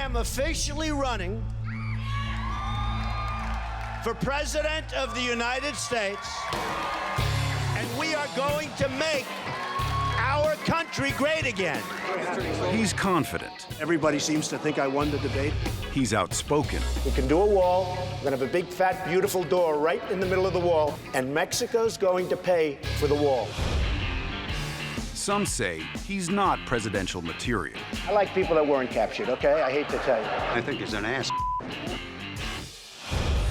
am officially running for President of the United States, and we are going to make our country great again. He's confident. Everybody seems to think I won the debate. He's outspoken. We can do a wall. We're going to have a big, fat, beautiful door right in the middle of the wall, and Mexico's going to pay for the wall. Some say he's not presidential material. I like people that weren't captured, okay? I hate to tell you. I think he's an ass.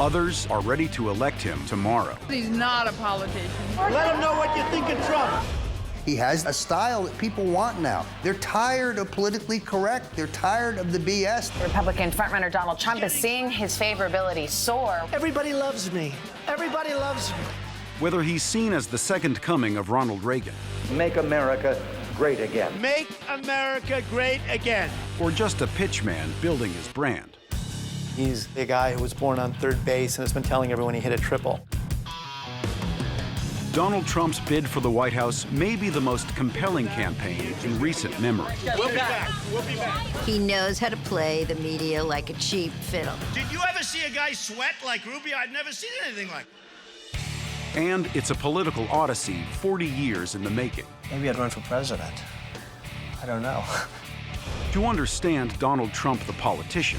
Others are ready to elect him tomorrow. He's not a politician. Let them know what you think of Trump. He has a style that people want now. They're tired of politically correct. They're tired of the BS. Republican frontrunner Donald Trump is seeing his favorability soar. Everybody loves me. Everybody loves me. Whether he's seen as the second coming of Ronald Reagan, Make America great again. Make America great again. or just a pitchman building his brand. He's a guy who was born on third base and has been telling everyone he hit a triple. Donald Trump's bid for the White House may be the most compelling campaign in recent memory. We'll be back. We'll be back. He knows how to play the media like a cheap fiddle. Did you ever see a guy sweat like Rubio? I'd never seen anything like it. And it's a political odyssey 40 years in the making. Maybe I'd run for president. I don't know. To understand Donald Trump the politician,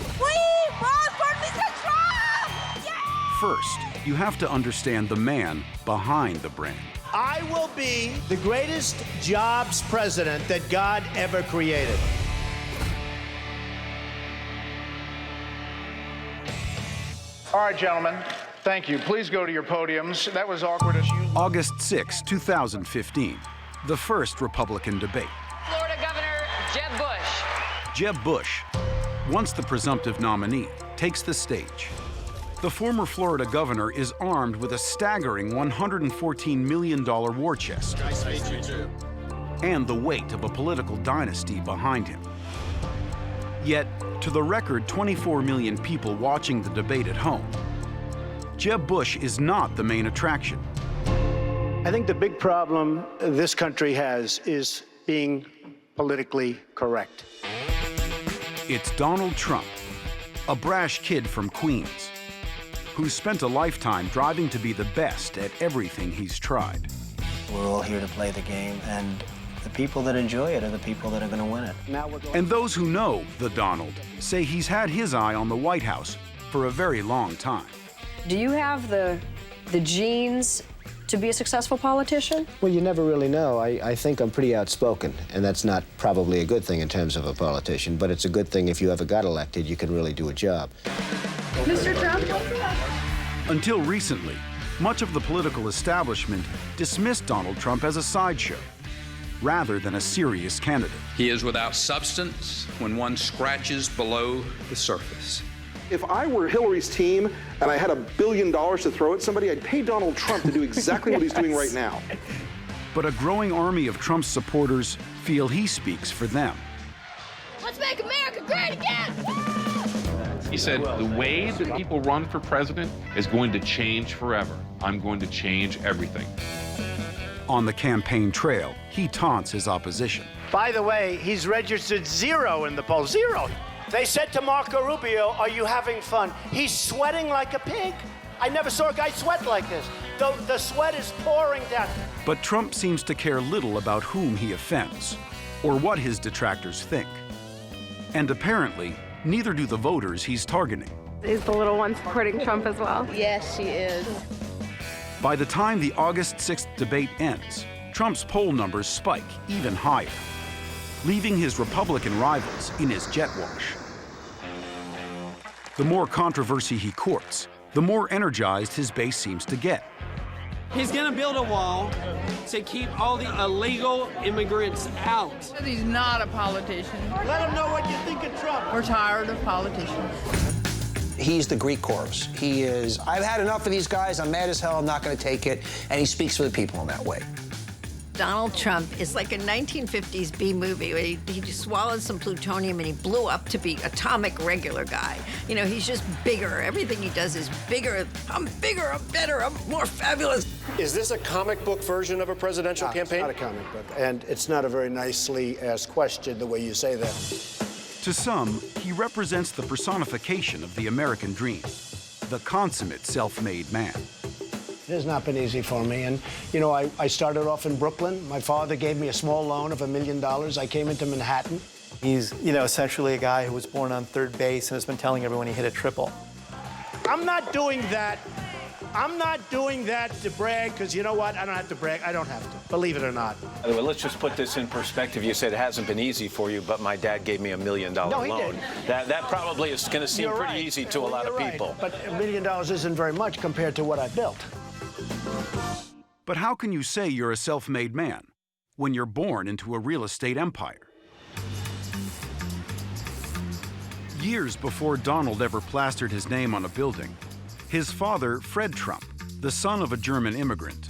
first, you have to understand the man behind the brand. I will be the greatest jobs president that God ever created. All right, gentlemen, thank you. Please go to your podiums. That was awkward as usual. August 6, 2015, the first Republican debate. Florida Governor Jeb Bush. Jeb Bush, once the presumptive nominee, takes the stage. The former Florida governor is armed with a staggering $114 million war chest. Nice to meet you, too. And the weight of a political dynasty behind him. Yet, to the record 24 million people watching the debate at home, Jeb Bush is not the main attraction. I think the big problem this country has is being politically correct. It's Donald Trump, a brash kid from Queens, who's spent a lifetime driving to be the best at everything he's tried. We're all here to play the game, and the people that enjoy it are the people that are going to win it. And those who know the Donald say he's had his eye on the White House for a very long time. Do you have the genes to be a successful politician? Well, you never really know. I think I'm pretty outspoken, and that's not probably a good thing in terms of a politician, but it's a good thing if you ever got elected, you can really do a job. Mr. Trump? Until recently, much of the political establishment dismissed Donald Trump as a sideshow, rather than a serious candidate. He is without substance when one scratches below the surface. If I were Hillary's team and I had $1 billion to throw at somebody, I'd pay Donald Trump to do exactly what he's doing right now. But a growing army of Trump's supporters feel he speaks for them. Let's make America great again! He said, the way that people run for president is going to change forever. I'm going to change everything. On the campaign trail, he taunts his opposition. By the way, he's registered 0 in the polls. 0. They said to Marco Rubio, are you having fun? He's sweating like a pig. I never saw a guy sweat like this. The sweat is pouring down. But Trump seems to care little about whom he offends, or what his detractors think. And apparently, neither do the voters he's targeting. Is the little one supporting Trump as well? Yes, she is. By the time the August 6th debate ends, Trump's poll numbers spike even higher, leaving his Republican rivals in his jet wash. The more controversy he courts, the more energized his base seems to get. He's gonna build a wall to keep all the illegal immigrants out. He's not a politician. Let them know what you think of Trump. We're tired of politicians. He's the Greek chorus. He is, I've had enough of these guys, I'm mad as hell, I'm not going to take it, and he speaks for the people in that way. Donald Trump is like a 1950s B movie where he just swallowed some plutonium and he blew up to be atomic regular guy. You know, he's just bigger. Everything he does is bigger. I'm bigger, I'm better, I'm more fabulous. Is this a comic book version of a presidential campaign? It's not a comic book, and it's not a very nicely asked question the way you say that. To some, he represents the personification of the American dream, the consummate self-made man. It has not been easy for me. And, you know, I started off in Brooklyn. My father gave me a small loan of $1 million. I came into Manhattan. He's, you know, essentially a guy who was born on third base and has been telling everyone he hit a triple. I'm not doing that. I'm not doing that to brag, because you know what? I don't have to brag. I don't have to, believe it or not. By the way, let's just put this in perspective. You said it hasn't been easy for you, but my dad gave me $1 million No, he loan. didn't. That probably is going to seem You're pretty right. easy to a lot of You're people. right. But $1 million isn't very much compared to what I built. But how can you say you're a self-made man when you're born into a real estate empire? Years before Donald ever plastered his name on a building, his father, Fred Trump, the son of a German immigrant,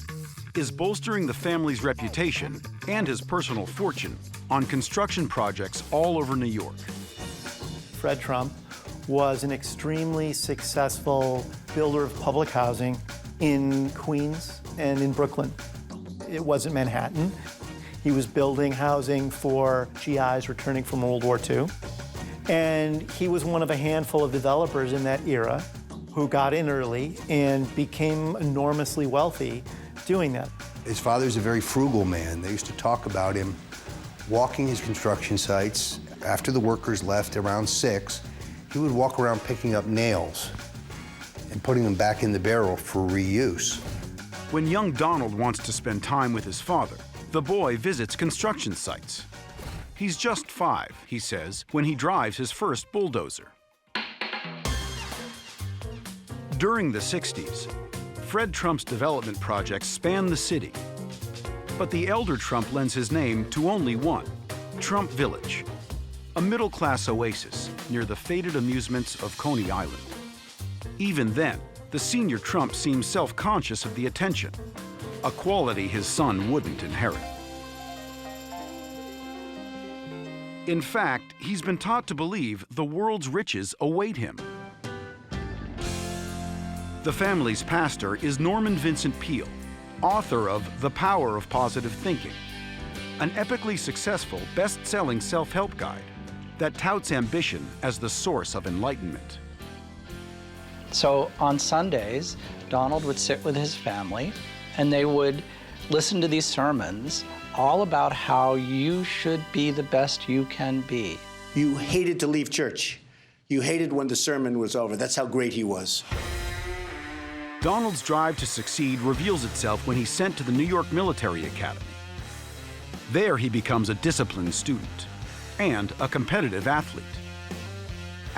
is bolstering the family's reputation and his personal fortune on construction projects all over New York. Fred Trump was an extremely successful builder of public housing in Queens and in Brooklyn. It wasn't Manhattan. He was building housing for GIs returning from World War II. And he was one of a handful of developers in that era who got in early and became enormously wealthy doing that. His father's a very frugal man. They used to talk about him walking his construction sites. After the workers left around 6, he would walk around picking up nails and putting them back in the barrel for reuse. When young Donald wants to spend time with his father, the boy visits construction sites. He's just 5, he says, when he drives his first bulldozer. During the 60s, Fred Trump's development projects span the city. But the elder Trump lends his name to only one, Trump Village, a middle-class oasis near the faded amusements of Coney Island. Even then, the senior Trump seems self-conscious of the attention, a quality his son wouldn't inherit. In fact, he's been taught to believe the world's riches await him. The family's pastor is Norman Vincent Peale, author of The Power of Positive Thinking, an epically successful, best-selling self-help guide that touts ambition as the source of enlightenment. So on Sundays, Donald would sit with his family and they would listen to these sermons all about how you should be the best you can be. You hated to leave church. You hated when the sermon was over. That's how great he was. Donald's drive to succeed reveals itself when he's sent to the New York Military Academy. There he becomes a disciplined student and a competitive athlete.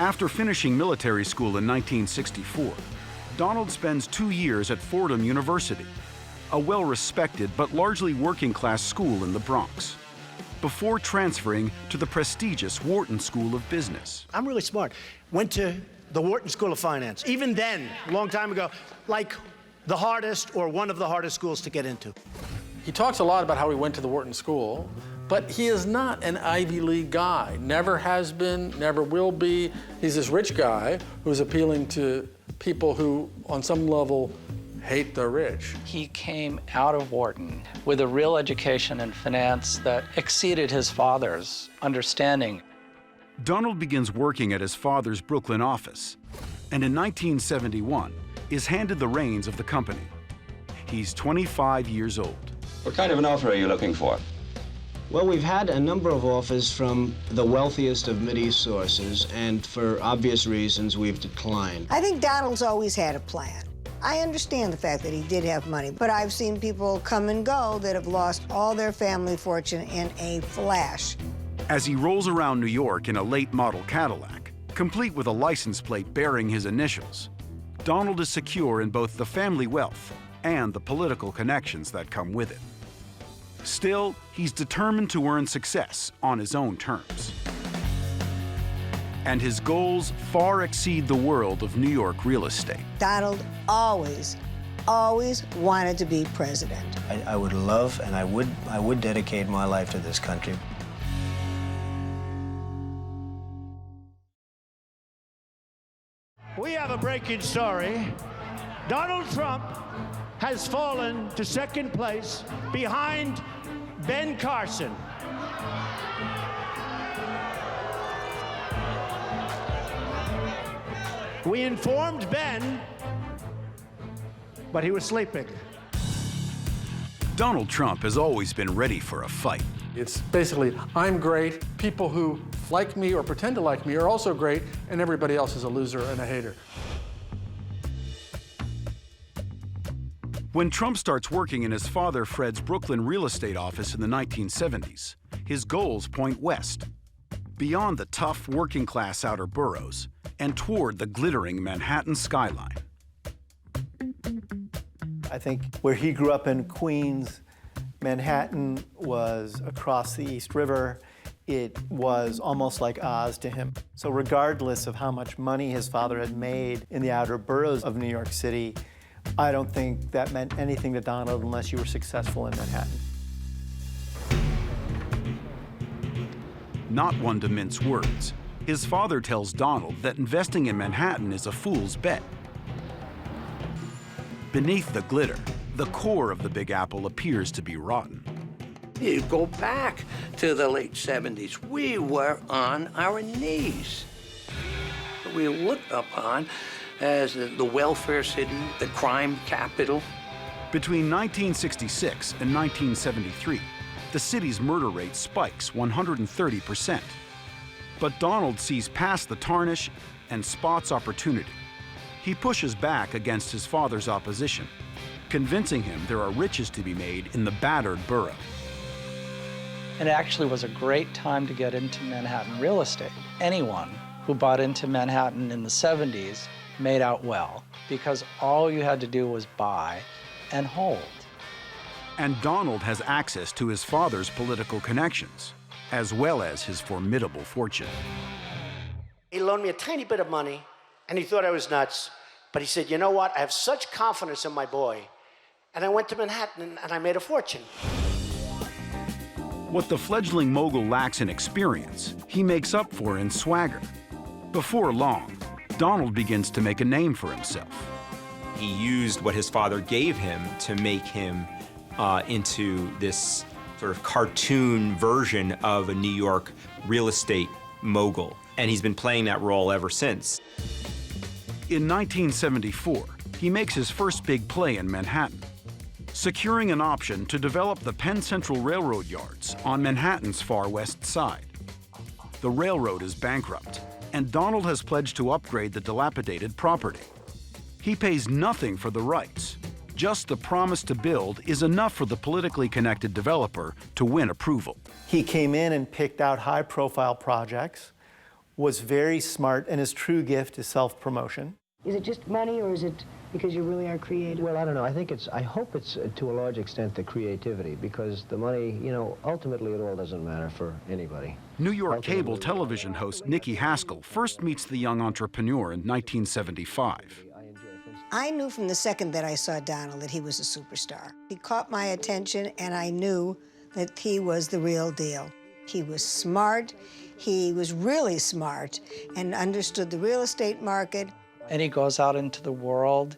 After finishing military school in 1964, Donald spends 2 years at Fordham University, a well-respected but largely working-class school in the Bronx, before transferring to the prestigious Wharton School of Business. I'm really smart. Went to the Wharton School of Finance. Even then, a long time ago, like the hardest or one of the hardest schools to get into. He talks a lot about how he went to the Wharton School, but he is not an Ivy League guy. Never has been, never will be. He's this rich guy who's appealing to people who, on some level, hate the rich. He came out of Wharton with a real education in finance that exceeded his father's understanding. Donald begins working at his father's Brooklyn office, and in 1971 is handed the reins of the company. He's 25 years old. What kind of an offer are you looking for? Well, we've had a number of offers from the wealthiest of Mideast sources, and for obvious reasons, we've declined. I think Donald's always had a plan. I understand the fact that he did have money, but I've seen people come and go that have lost all their family fortune in a flash. As he rolls around New York in a late-model Cadillac, complete with a license plate bearing his initials, Donald is secure in both the family wealth and the political connections that come with it. Still, he's determined to earn success on his own terms. And his goals far exceed the world of New York real estate. Donald always wanted to be president. I would love and I would dedicate my life to this country. We have a breaking story. Donald Trump has fallen to second place behind Ben Carson. We informed Ben, but he was sleeping. Donald Trump has always been ready for a fight. It's basically, I'm great, people who like me or pretend to like me are also great, and everybody else is a loser and a hater. When Trump starts working in his father Fred's Brooklyn real estate office in the 1970s, his goals point west, beyond the tough working-class outer boroughs and toward the glittering Manhattan skyline. I think where he grew up in Queens, Manhattan was across the East River. It was almost like Oz to him. So regardless of how much money his father had made in the outer boroughs of New York City, I don't think that meant anything to Donald unless you were successful in Manhattan. Not one to mince words, his father tells Donald that investing in Manhattan is a fool's bet. Beneath the glitter, the core of the Big Apple appears to be rotten. You go back to the late 70s, we were on our knees. We were looked upon as the welfare city, the crime capital. Between 1966 and 1973, the city's murder rate spikes 130%. But Donald sees past the tarnish and spots opportunity. He pushes back against his father's opposition, convincing him there are riches to be made in the battered borough. It actually was a great time to get into Manhattan real estate. Anyone who bought into Manhattan in the 70s made out well, because all you had to do was buy and hold. And Donald has access to his father's political connections, as well as his formidable fortune. He loaned me a tiny bit of money, and he thought I was nuts. But he said, you know what? I have such confidence in my boy. And I went to Manhattan, and I made a fortune. What the fledgling mogul lacks in experience, he makes up for in swagger. Before long, Donald begins to make a name for himself. He used what his father gave him to make him into this sort of cartoon version of a New York real estate mogul. And he's been playing that role ever since. In 1974, he makes his first big play in Manhattan, securing an option to develop the Penn Central Railroad yards on Manhattan's far west side. The railroad is bankrupt, and Donald has pledged to upgrade the dilapidated property. He pays nothing for the rights. Just the promise to build is enough for the politically connected developer to win approval. He came in and picked out high-profile projects, was very smart, and his true gift is self-promotion. Is it just money, or is it because you really are creative? Well, I don't know. I hope it's to a large extent the creativity, because the money, ultimately it all doesn't matter for anybody. New York cable television host Nikki Haskell first meets the young entrepreneur in 1975. I knew from the second that I saw Donald that he was a superstar. He caught my attention, and I knew that he was the real deal. He was smart, he was really smart, and understood the real estate market. And he goes out into the world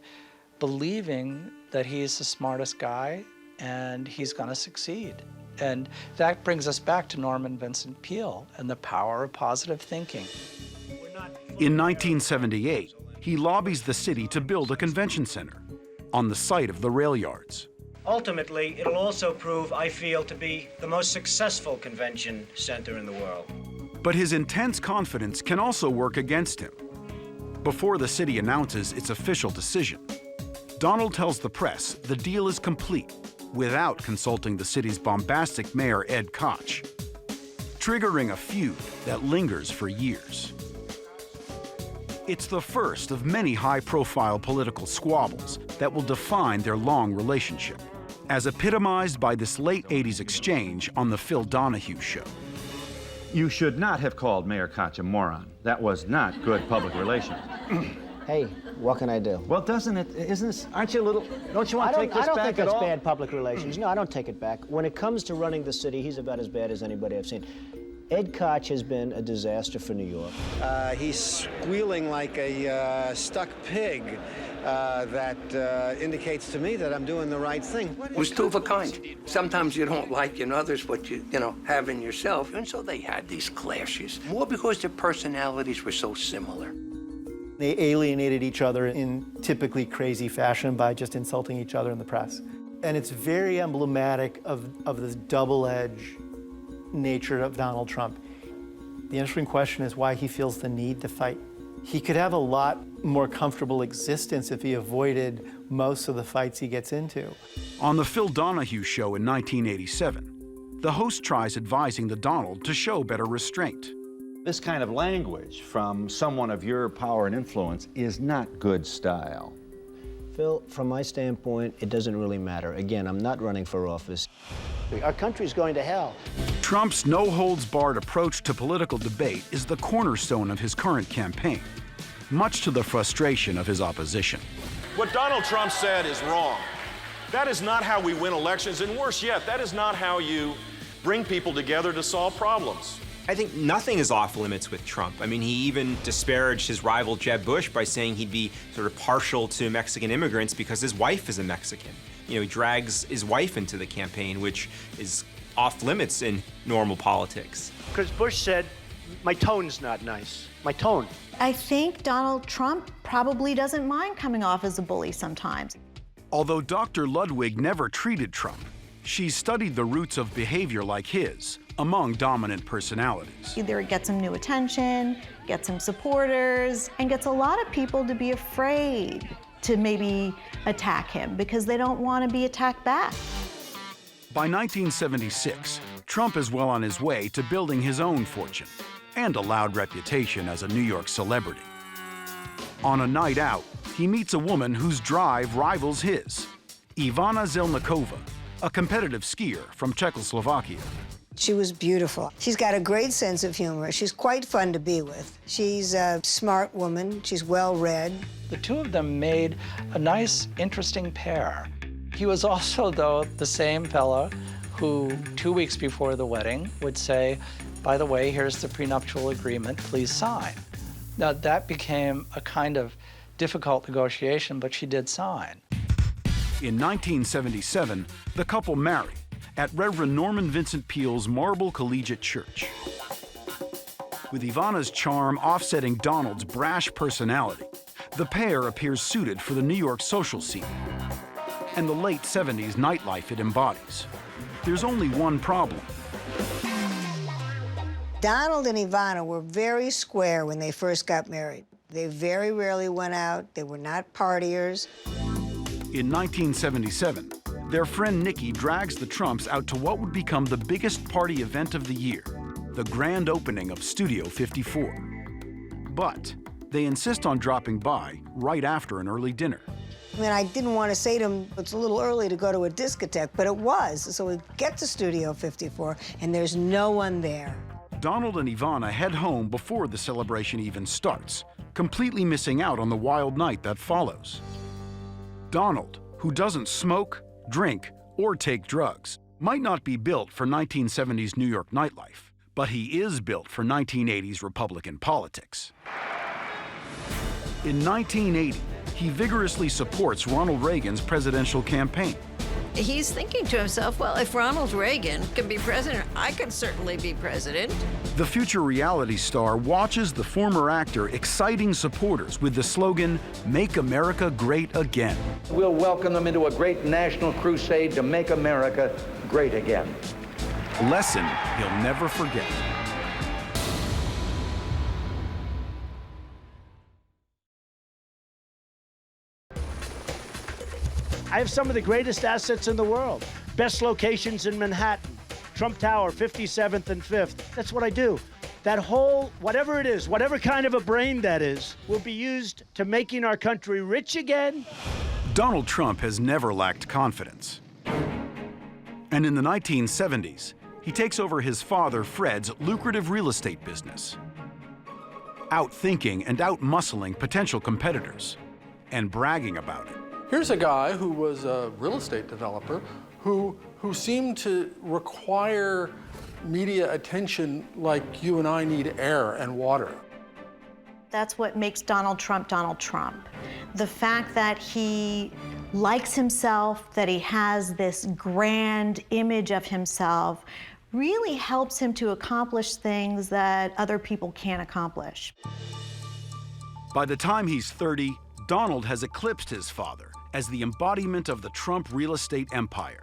believing that he's the smartest guy and he's going to succeed. And that brings us back to Norman Vincent Peale and the power of positive thinking. In 1978, he lobbies the city to build a convention center on the site of the rail yards. Ultimately, it'll also prove, I feel, to be the most successful convention center in the world. But his intense confidence can also work against him. Before the city announces its official decision, Donald tells the press the deal is complete without consulting the city's bombastic mayor, Ed Koch, triggering a feud that lingers for years. It's the first of many high-profile political squabbles that will define their long relationship, as epitomized by this late 80s exchange on The Phil Donahue Show. You should not have called Mayor Koch a moron. That was not good public relations. Hey, what can I do? Well, aren't you a little, don't you want to take this back at all? I don't think that's bad public relations. No, I don't take it back. When it comes to running the city, he's about as bad as anybody I've seen. Ed Koch has been a disaster for New York. He's squealing like a stuck pig. That indicates to me that I'm doing the right thing. It was two of a kind. Sometimes you don't like in others what you have in yourself, and so they had these clashes. More because their personalities were so similar. They alienated each other in typically crazy fashion by just insulting each other in the press. And it's very emblematic of this double-edged nature of Donald Trump. The interesting question is why he feels the need to fight. He could have a lot more comfortable existence if he avoided most of the fights he gets into. On the Phil Donahue Show in 1987, the host tries advising the Donald to show better restraint. This kind of language from someone of your power and influence is not good style. Phil, from my standpoint, it doesn't really matter. Again, I'm not running for office. Our country's going to hell. Trump's no-holds-barred approach to political debate is the cornerstone of his current campaign, much to the frustration of his opposition. What Donald Trump said is wrong. That is not how we win elections, and worse yet, that is not how you bring people together to solve problems. I think nothing is off limits with Trump. I mean, he even disparaged his rival Jeb Bush by saying he'd be sort of partial to Mexican immigrants because his wife is a Mexican. You know, he drags his wife into the campaign, which is off limits in normal politics. Because Bush said, my tone's not nice. My tone. I think Donald Trump probably doesn't mind coming off as a bully sometimes. Although Dr. Ludwig never treated Trump, she studied the roots of behavior like his among dominant personalities. Either it gets him new attention, gets him supporters, and gets a lot of people to be afraid to maybe attack him because they don't want to be attacked back. By 1976, Trump is well on his way to building his own fortune and a loud reputation as a New York celebrity. On a night out, he meets a woman whose drive rivals his, Ivana Zelníková, a competitive skier from Czechoslovakia. She was beautiful. She's got a great sense of humor. She's quite fun to be with. She's a smart woman. She's well-read. The two of them made a nice, interesting pair. He was also, though, the same fellow who 2 weeks before the wedding would say, by the way, here's the prenuptial agreement, please sign. Now, that became a kind of difficult negotiation, but she did sign. In 1977, the couple married at Reverend Norman Vincent Peale's Marble Collegiate Church. With Ivana's charm offsetting Donald's brash personality, the pair appears suited for the New York social scene and the late 70s nightlife it embodies. There's only one problem. Donald and Ivana were very square when they first got married. They very rarely went out. They were not partiers. In 1977, their friend Nikki drags the Trumps out to what would become the biggest party event of the year, the grand opening of Studio 54. But they insist on dropping by right after an early dinner. I mean, I didn't want to say to him, it's a little early to go to a discotheque, but it was. So we get to Studio 54, and there's no one there. Donald and Ivana head home before the celebration even starts, completely missing out on the wild night that follows. Donald, who doesn't smoke, drink, or take drugs, might not be built for 1970s New York nightlife, but he is built for 1980s Republican politics. In 1980, he vigorously supports Ronald Reagan's presidential campaign. He's thinking to himself, well, if Ronald Reagan can be president, I could certainly be president. The future reality star watches the former actor exciting supporters with the slogan, "Make America Great Again." We'll welcome them into a great national crusade to make America great again. Lesson he'll never forget. I have some of the greatest assets in the world. Best locations in Manhattan. Trump Tower, 57th and 5th. That's what I do. That whole, whatever it is, whatever kind of a brain that is, will be used to making our country rich again. Donald Trump has never lacked confidence. And in the 1970s, he takes over his father Fred's lucrative real estate business, outthinking and outmuscling potential competitors, and bragging about it. Here's a guy who was a real estate developer who seemed to require media attention like you and I need air and water. That's what makes Donald Trump Donald Trump. The fact that he likes himself, that he has this grand image of himself, really helps him to accomplish things that other people can't accomplish. By the time he's 30, Donald has eclipsed his father as the embodiment of the Trump real estate empire.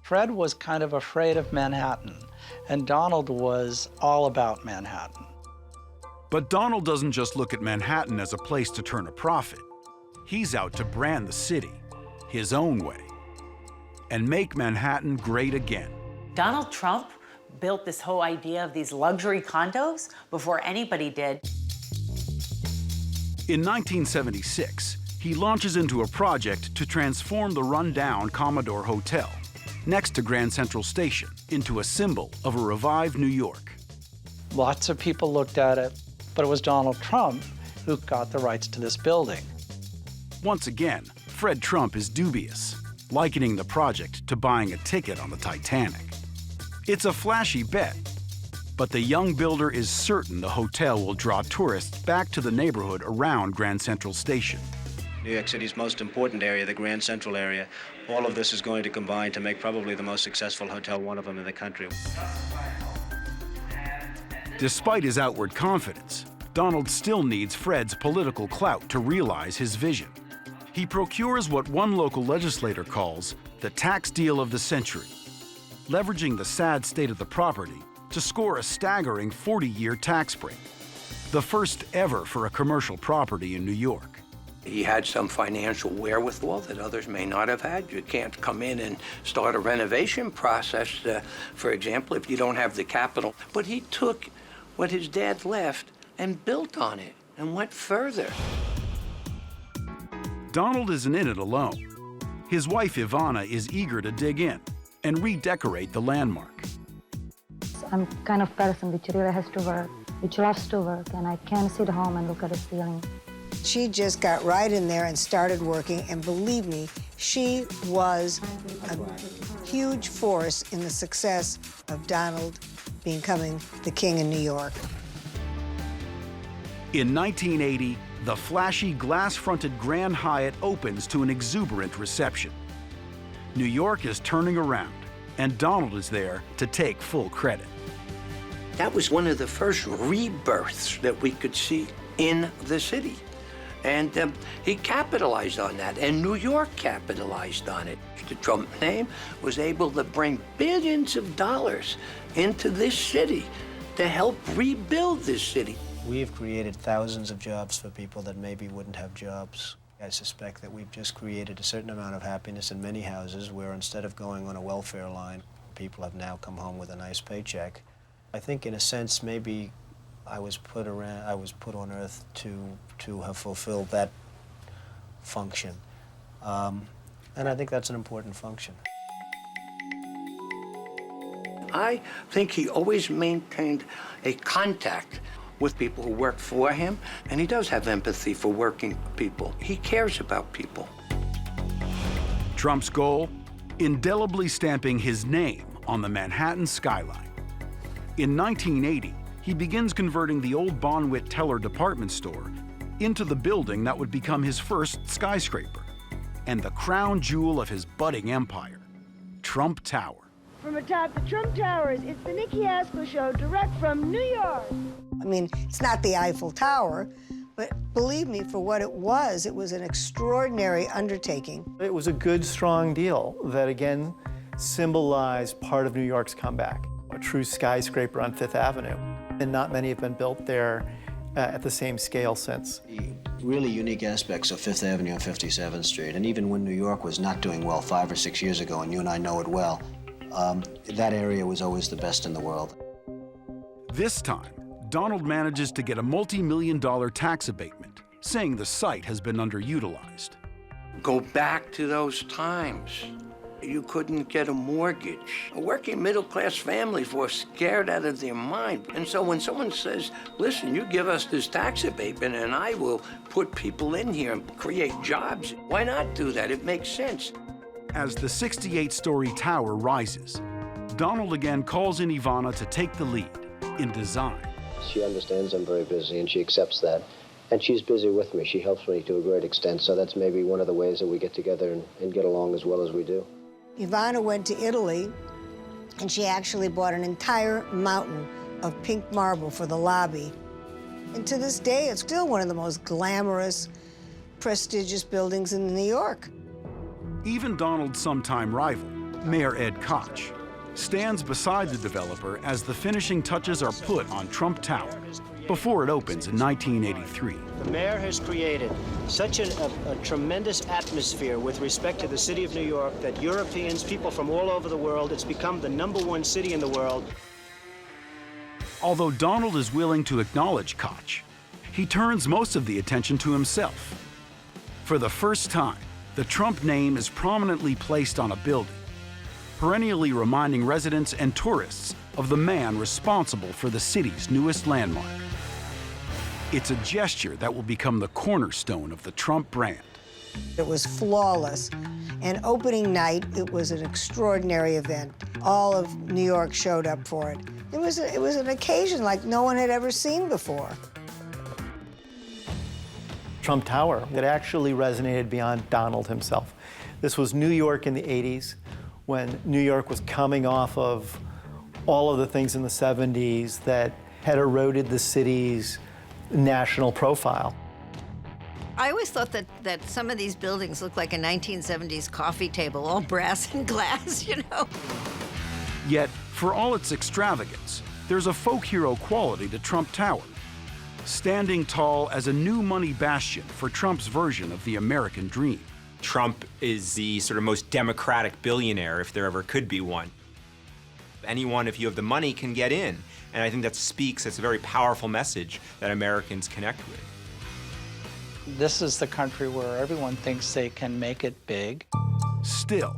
Fred was kind of afraid of Manhattan, and Donald was all about Manhattan. But Donald doesn't just look at Manhattan as a place to turn a profit. He's out to brand the city his own way and make Manhattan great again. Donald Trump built this whole idea of these luxury condos before anybody did. In 1976, he launches into a project to transform the rundown Commodore Hotel next to Grand Central Station into a symbol of a revived New York. Lots of people looked at it, but it was Donald Trump who got the rights to this building. Once again, Fred Trump is dubious, likening the project to buying a ticket on the Titanic. It's a flashy bet, but the young builder is certain the hotel will draw tourists back to the neighborhood around Grand Central Station. New York City's most important area, the Grand Central area, all of this is going to combine to make probably the most successful hotel, one of them in the country. Despite his outward confidence, Donald still needs Fred's political clout to realize his vision. He procures what one local legislator calls the tax deal of the century, leveraging the sad state of the property to score a staggering 40-year tax break, the first ever for a commercial property in New York. He had some financial wherewithal that others may not have had. You can't come in and start a renovation process, for example, if you don't have the capital. But he took what his dad left and built on it and went further. Donald isn't in it alone. His wife Ivana is eager to dig in and redecorate the landmark. I'm kind of person which really has to work, which loves to work, and I can't sit home and look at the ceiling. She just got right in there and started working, and believe me, she was a huge force in the success of Donald becoming the king in New York. In 1980, the flashy glass-fronted Grand Hyatt opens to an exuberant reception. New York is turning around, and Donald is there to take full credit. That was one of the first rebirths that we could see in the city. And he capitalized on that, and New York capitalized on it. The Trump name was able to bring billions of dollars into this city to help rebuild this city. We've created thousands of jobs for people that maybe wouldn't have jobs. I suspect that we've just created a certain amount of happiness in many houses where instead of going on a welfare line, people have now come home with a nice paycheck. I think in a sense maybe I was put on earth to have fulfilled that function. And I think that's an important function. I think he always maintained a contact with people who work for him, and he does have empathy for working people. He cares about people. Trump's goal? Indelibly stamping his name on the Manhattan skyline. In 1980, he begins converting the old Bonwit Teller department store into the building that would become his first skyscraper and the crown jewel of his budding empire, Trump Tower. From atop the Trump Towers, it's the Nikki Haskell Show, direct from New York. I mean, it's not the Eiffel Tower, but believe me, for what it was an extraordinary undertaking. It was a good, strong deal that, again, symbolized part of New York's comeback, a true skyscraper on Fifth Avenue. And not many have been built there at the same scale since. The really unique aspects of Fifth Avenue and 57th Street, and even when New York was not doing well 5 or 6 years ago, and you and I know it well, that area was always the best in the world. This time, Donald manages to get a multi-million-dollar tax abatement, saying the site has been underutilized. Go back to those times. You couldn't get a mortgage. Working middle-class families were scared out of their mind. And so when someone says, listen, you give us this tax abatement and I will put people in here and create jobs, why not do that? It makes sense. As the 68-story tower rises, Donald again calls in Ivana to take the lead in design. She understands I'm very busy, and she accepts that. And she's busy with me. She helps me to a great extent, so that's maybe one of the ways that we get together and get along as well as we do. Ivana went to Italy, and she actually bought an entire mountain of pink marble for the lobby. And to this day, it's still one of the most glamorous, prestigious buildings in New York. Even Donald's sometime rival, Mayor Ed Koch, stands beside the developer as the finishing touches are put on Trump Tower before it opens in 1983. The mayor has created such a tremendous atmosphere with respect to the city of New York that Europeans, people from all over the world, it's become the #1 city in the world. Although Donald is willing to acknowledge Koch, he turns most of the attention to himself. For the first time, the Trump name is prominently placed on a building, perennially reminding residents and tourists of the man responsible for the city's newest landmark. It's a gesture that will become the cornerstone of the Trump brand. It was flawless. And opening night, it was an extraordinary event. All of New York showed up for it. It was an occasion like no one had ever seen before. Trump Tower, it actually resonated beyond Donald himself. This was New York in the 80s, when New York was coming off of all of the things in the 70s that had eroded the city's national profile. I always thought that some of these buildings looked like a 1970s coffee table, all brass and glass, you know? Yet, for all its extravagance, there's a folk hero quality to Trump Tower, standing tall as a new money bastion for Trump's version of the American dream. Trump is the sort of most democratic billionaire, if there ever could be one. Anyone, if you have the money, can get in. And I think that's a very powerful message that Americans connect with. This is the country where everyone thinks they can make it big. Still,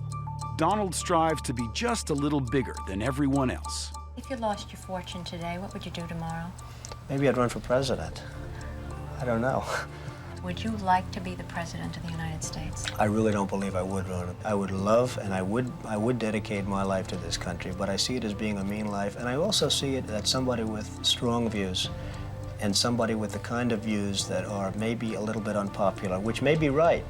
Donald strives to be just a little bigger than everyone else. If you lost your fortune today, what would you do tomorrow? Maybe I'd run for president. I don't know. Would you like to be the president of the United States? I really don't believe I would run. I would love and I would dedicate my life to this country, but I see it as being a mean life, and I also see it as somebody with strong views and somebody with the kind of views that are maybe a little bit unpopular, which may be right,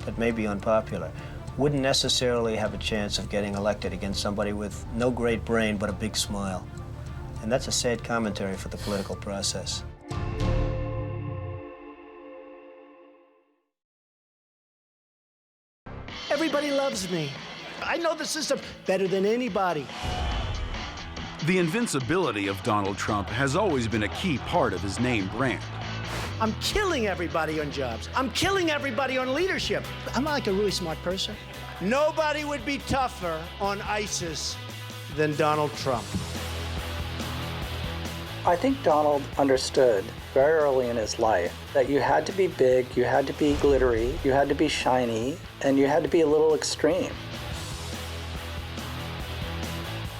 but may be unpopular, wouldn't necessarily have a chance of getting elected against somebody with no great brain but a big smile. And that's a sad commentary for the political process. Everybody loves me. I know the system better than anybody. The invincibility of Donald Trump has always been a key part of his name brand. I'm killing everybody on jobs. I'm killing everybody on leadership. I'm like a really smart person. Nobody would be tougher on ISIS than Donald Trump. I think Donald understood very early in his life that you had to be big, you had to be glittery, you had to be shiny, and you had to be a little extreme.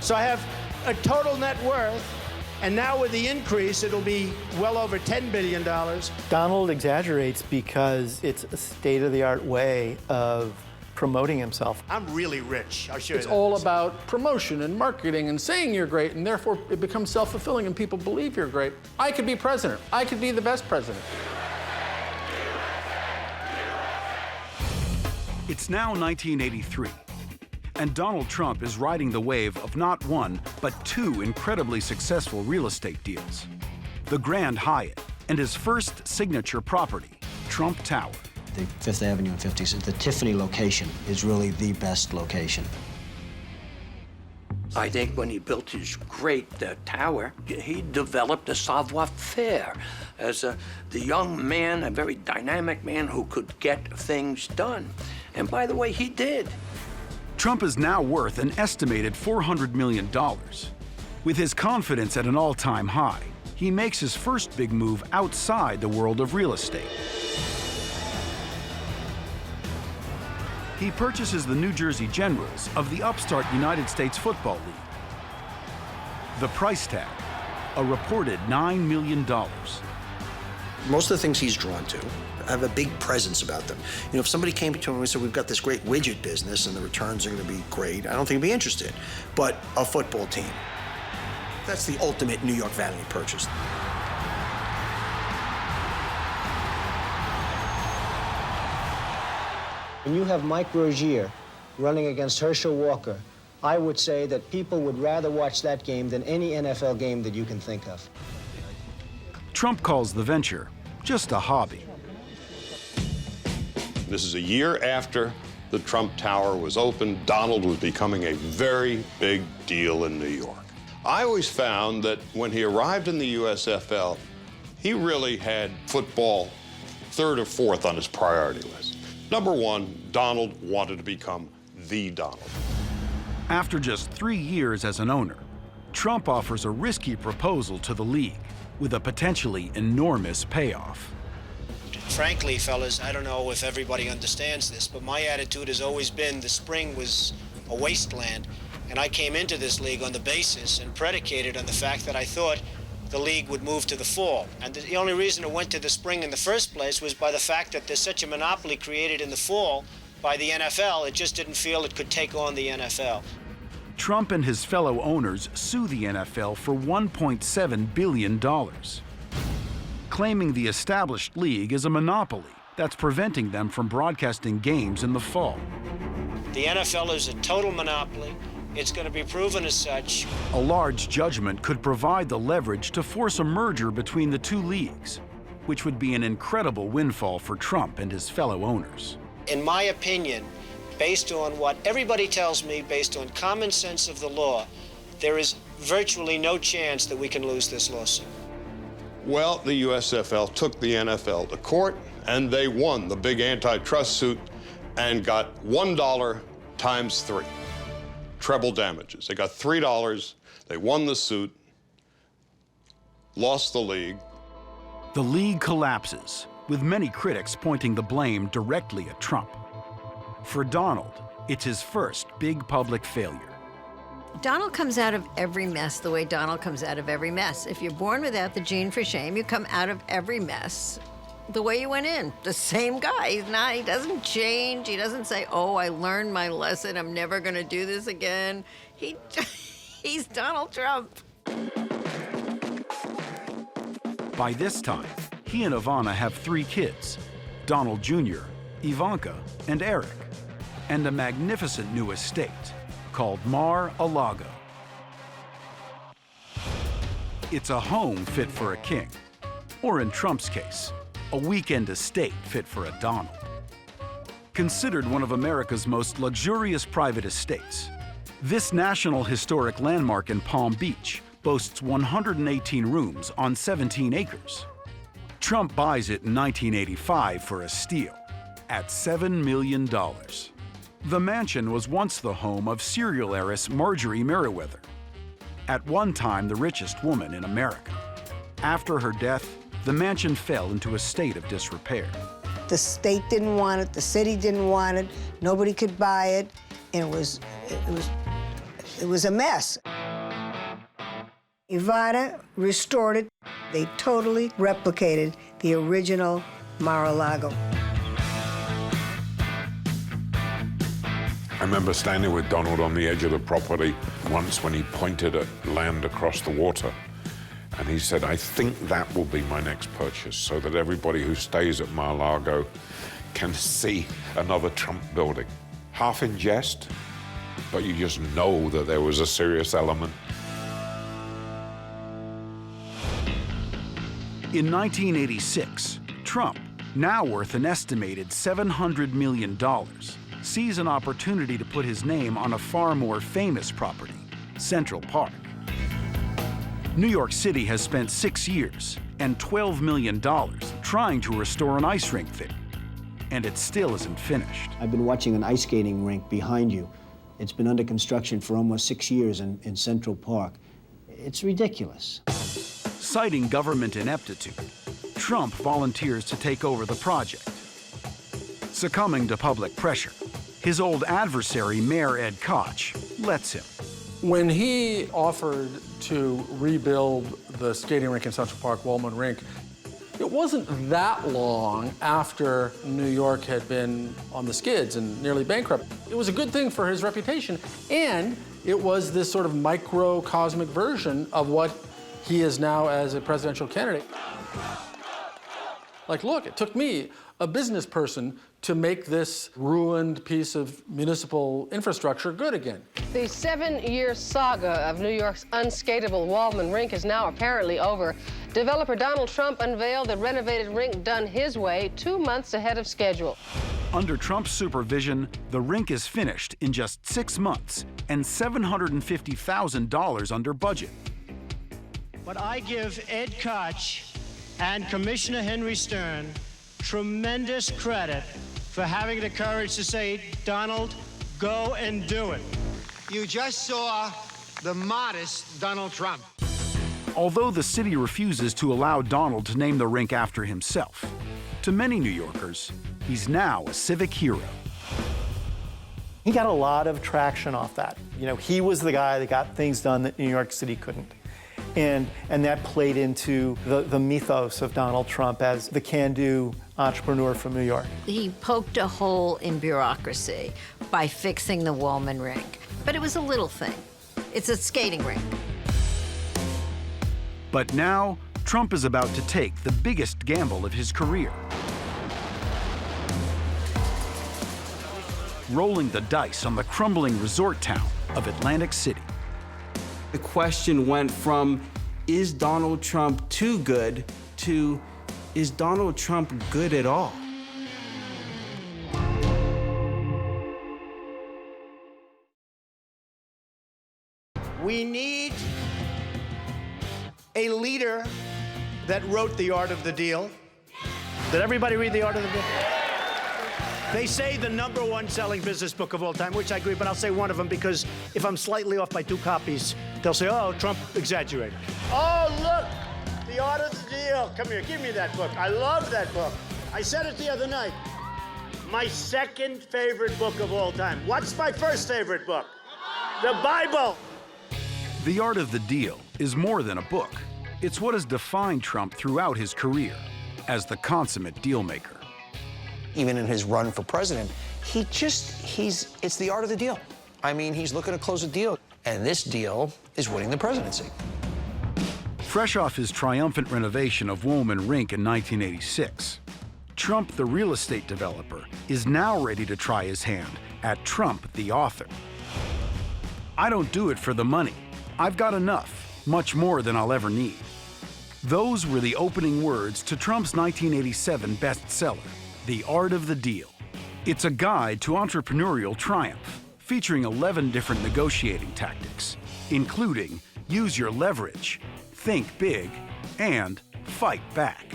So I have a total net worth, and now with the increase, it'll be well over $10 billion. Donald exaggerates because it's a state-of-the-art way of promoting himself. I'm really rich, I'll show you It's that. all about promotion and marketing and saying you're great, and therefore it becomes self-fulfilling and people believe you're great. I could be president. I could be the best president. It's now 1983, and Donald Trump is riding the wave of not one, but two incredibly successful real estate deals. The Grand Hyatt and his first signature property, Trump Tower. The Fifth Avenue and 50th, the Tiffany location is really the best location. I think when he built his great tower, he developed a savoir-faire as the young man, a very dynamic man who could get things done. And by the way, he did. Trump is now worth an estimated $400 million. With his confidence at an all-time high, he makes his first big move outside the world of real estate. He purchases the New Jersey Generals of the upstart United States Football League. The price tag, a reported $9 million. Most of the things he's drawn to have a big presence about them. You know, if somebody came to him and said, we've got this great widget business and the returns are going to be great, I don't think he'd be interested. But a football team, that's the ultimate New York vanity purchase. When you have Mike Rozier running against Herschel Walker, I would say that people would rather watch that game than any NFL game that you can think of. Trump calls the venture just a hobby. This is a year after the Trump Tower was opened. Donald was becoming a very big deal in New York. I always found that when he arrived in the USFL, he really had football third or fourth on his priority list. Number one, Donald wanted to become the Donald. After just 3 years as an owner, Trump offers a risky proposal to the league with a potentially enormous payoff. Frankly, fellas, I don't know if everybody understands this, but my attitude has always been the spring was a wasteland, and I came into this league on the basis and predicated on the fact that I thought the league would move to the fall. And the only reason it went to the spring in the first place was by the fact that there's such a monopoly created in the fall by the NFL, it just didn't feel it could take on the NFL. Trump and his fellow owners sue the NFL for $1.7 billion, claiming the established league is a monopoly that's preventing them from broadcasting games in the fall. The NFL is a total monopoly. It's going to be proven as such. A large judgment could provide the leverage to force a merger between the two leagues, which would be an incredible windfall for Trump and his fellow owners. In my opinion, based on what everybody tells me, based on common sense of the law, there is virtually no chance that we can lose this lawsuit. Well, the USFL took the NFL to court, and they won the big antitrust suit and got $1 times 3. Treble damages. They got $3, they won the suit, lost the league. The league collapses, with many critics pointing the blame directly at Trump. For Donald, it's his first big public failure. Donald comes out of every mess the way Donald comes out of every mess. If you're born without the gene for shame, you come out of every mess the way you went in. The same guy. He doesn't change. He doesn't say, oh, I learned my lesson. I'm never going to do this again. He's Donald Trump. By this time, he and Ivana have 3 kids, Donald Jr., Ivanka, and Eric, and a magnificent new estate called Mar-a-Lago. It's a home fit for a king, or in Trump's case, a weekend estate fit for a Donald. Considered one of America's most luxurious private estates, this National Historic Landmark in Palm Beach boasts 118 rooms on 17 acres. Trump buys it in 1985 for a steal, at $7 million. The mansion was once the home of serial heiress Marjorie Merriweather, at one time the richest woman in America. After her death, the mansion fell into a state of disrepair. The state didn't want it, the city didn't want it, nobody could buy it, and it was a mess. Ivana restored it. They totally replicated the original Mar-a-Lago. I remember standing with Donald on the edge of the property once when he pointed at land across the water. And he said, I think that will be my next purchase, so that everybody who stays at Mar-a-Lago can see another Trump building. Half in jest, but you just know that there was a serious element. In 1986, Trump, now worth an estimated $700 million, sees an opportunity to put his name on a far more famous property, Central Park. New York City has spent 6 years and $12 million trying to restore an ice rink there, and it still isn't finished. I've been watching an ice skating rink behind you. It's been under construction for almost 6 years in Central Park. It's ridiculous. Citing government ineptitude, Trump volunteers to take over the project. Succumbing to public pressure, his old adversary, Mayor Ed Koch, lets him. When he offered to rebuild the skating rink in Central Park, Wollman Rink, it wasn't that long after New York had been on the skids and nearly bankrupt. It was a good thing for his reputation, and it was this sort of microcosmic version of what he is now as a presidential candidate. Like, look, it took me, a business person, to make this ruined piece of municipal infrastructure good again. The 7-year saga of New York's unskatable Wallman Rink is now apparently over. Developer Donald Trump unveiled the renovated rink done his way 2 months ahead of schedule. Under Trump's supervision, the rink is finished in just 6 months and $750,000 under budget. But I give Ed Koch and Commissioner Henry Stern tremendous credit for having the courage to say, Donald, go and do it. You just saw the modest Donald Trump. Although the city refuses to allow Donald to name the rink after himself, to many New Yorkers, he's now a civic hero. He got a lot of traction off that. You know, he was the guy that got things done that New York City couldn't. And that played into the mythos of Donald Trump as the can-do entrepreneur from New York. He poked a hole in bureaucracy by fixing the Wallman Rink. But it was a little thing. It's a skating rink. But now, Trump is about to take the biggest gamble of his career. Rolling the dice on the crumbling resort town of Atlantic City. The question went from, is Donald Trump too good, to, is Donald Trump good at all? We need a leader that wrote The Art of the Deal. Did everybody read The Art of the Deal? They say the #1 selling business book of all time, which I agree, but I'll say one of them because if I'm slightly off by 2 copies, they'll say, oh, Trump exaggerated. Oh, look, The Art of the Deal. Come here, give me that book. I love that book. I said it the other night. My second favorite book of all time. What's my first favorite book? The Bible. The Art of the Deal is more than a book. It's what has defined Trump throughout his career as the consummate deal maker. Even in his run for president, it's the art of the deal. I mean, he's looking to close a deal, and this deal is winning the presidency. Fresh off his triumphant renovation of Wallman Rink in 1986, Trump, the real estate developer, is now ready to try his hand at Trump, the author. I don't do it for the money. I've got enough, much more than I'll ever need. Those were the opening words to Trump's 1987 bestseller, The Art of the Deal. It's a guide to entrepreneurial triumph, featuring 11 different negotiating tactics, including use your leverage, think big, and fight back.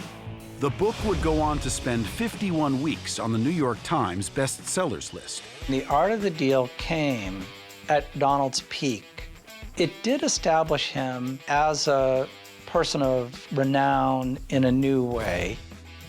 The book would go on to spend 51 weeks on the New York Times bestsellers list. The Art of the Deal came at Donald's peak. It did establish him as a person of renown in a new way.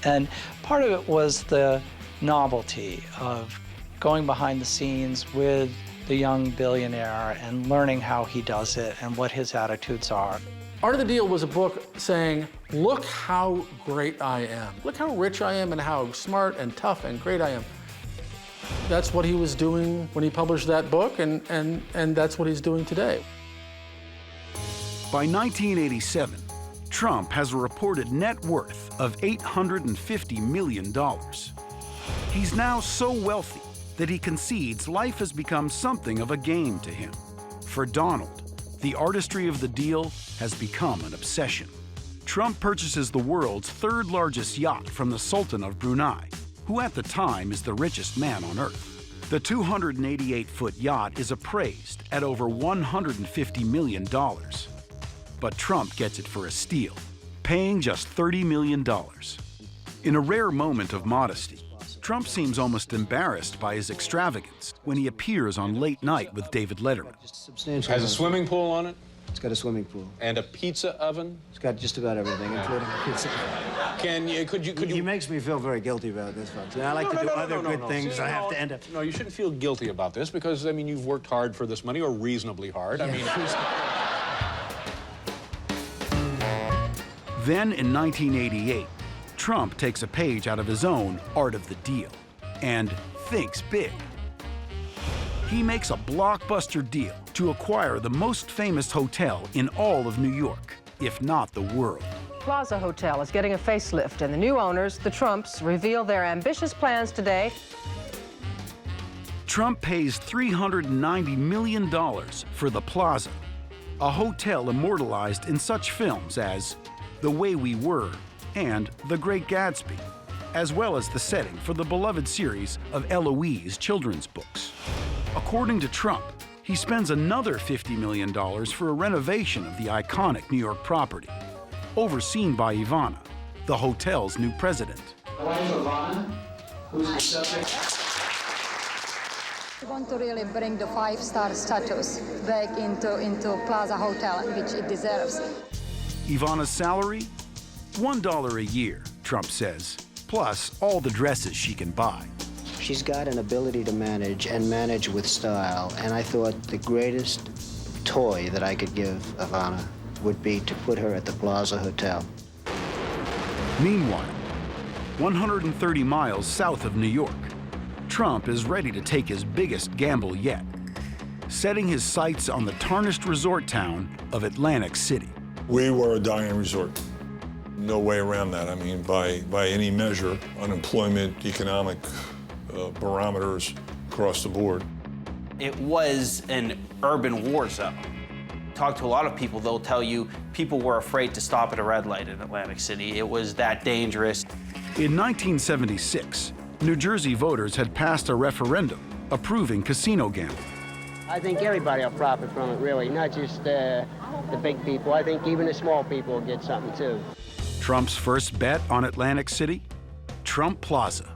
And part of it was the novelty of going behind the scenes with the young billionaire and learning how he does it and what his attitudes are. Art of the Deal was a book saying, look how great I am. Look how rich I am and how smart and tough and great I am. That's what he was doing when he published that book, and that's what he's doing today. By 1987, Trump has a reported net worth of $850 million. He's now so wealthy that he concedes life has become something of a game to him. For Donald, the artistry of the deal has become an obsession. Trump purchases the world's 3rd largest yacht from the Sultan of Brunei, who at the time is the richest man on earth. The 288-foot yacht is appraised at over $150 million. But Trump gets it for a steal, paying just $30 million. In a rare moment of modesty, Trump seems almost embarrassed by his extravagance when he appears on Late Night with David Letterman. Has a swimming pool on it? It's got a swimming pool. And a pizza oven? It's got just about everything, including a pizza. Could you? He makes me feel very guilty about this, folks. And I like to do other good things. I have to end up. No, you shouldn't feel guilty about this because, I mean, you've worked hard for this money, or reasonably hard. I mean... Then in 1988, Trump takes a page out of his own Art of the Deal and thinks big. He makes a blockbuster deal to acquire the most famous hotel in all of New York, if not the world. Plaza Hotel is getting a facelift, and the new owners, the Trumps, reveal their ambitious plans today. Trump pays $390 million for the Plaza, a hotel immortalized in such films as The Way We Were and The Great Gatsby, as well as the setting for the beloved series of Eloise children's books. According to Trump, he spends another $50 million for a renovation of the iconic New York property, overseen by Ivana, the hotel's new president. My wife Ivana, who's the subject. We want to really bring the five-star status back into Plaza Hotel, which it deserves. Ivana's salary? $1 a year, Trump says, plus all the dresses she can buy. She's got an ability to manage and manage with style, and I thought the greatest toy that I could give Ivana would be to put her at the Plaza Hotel. Meanwhile, 130 miles south of New York, Trump is ready to take his biggest gamble yet, setting his sights on the tarnished resort town of Atlantic City. We were a dying resort. No way around that. I mean, by any measure, unemployment, economic barometers across the board. It was an urban war zone. Talk to a lot of people, they'll tell you people were afraid to stop at a red light in Atlantic City. It was that dangerous. In 1976, New Jersey voters had passed a referendum approving casino gambling. I think everybody will profit from it, really, not just the big people. I think even the small people will get something, too. Trump's first bet on Atlantic City? Trump Plaza,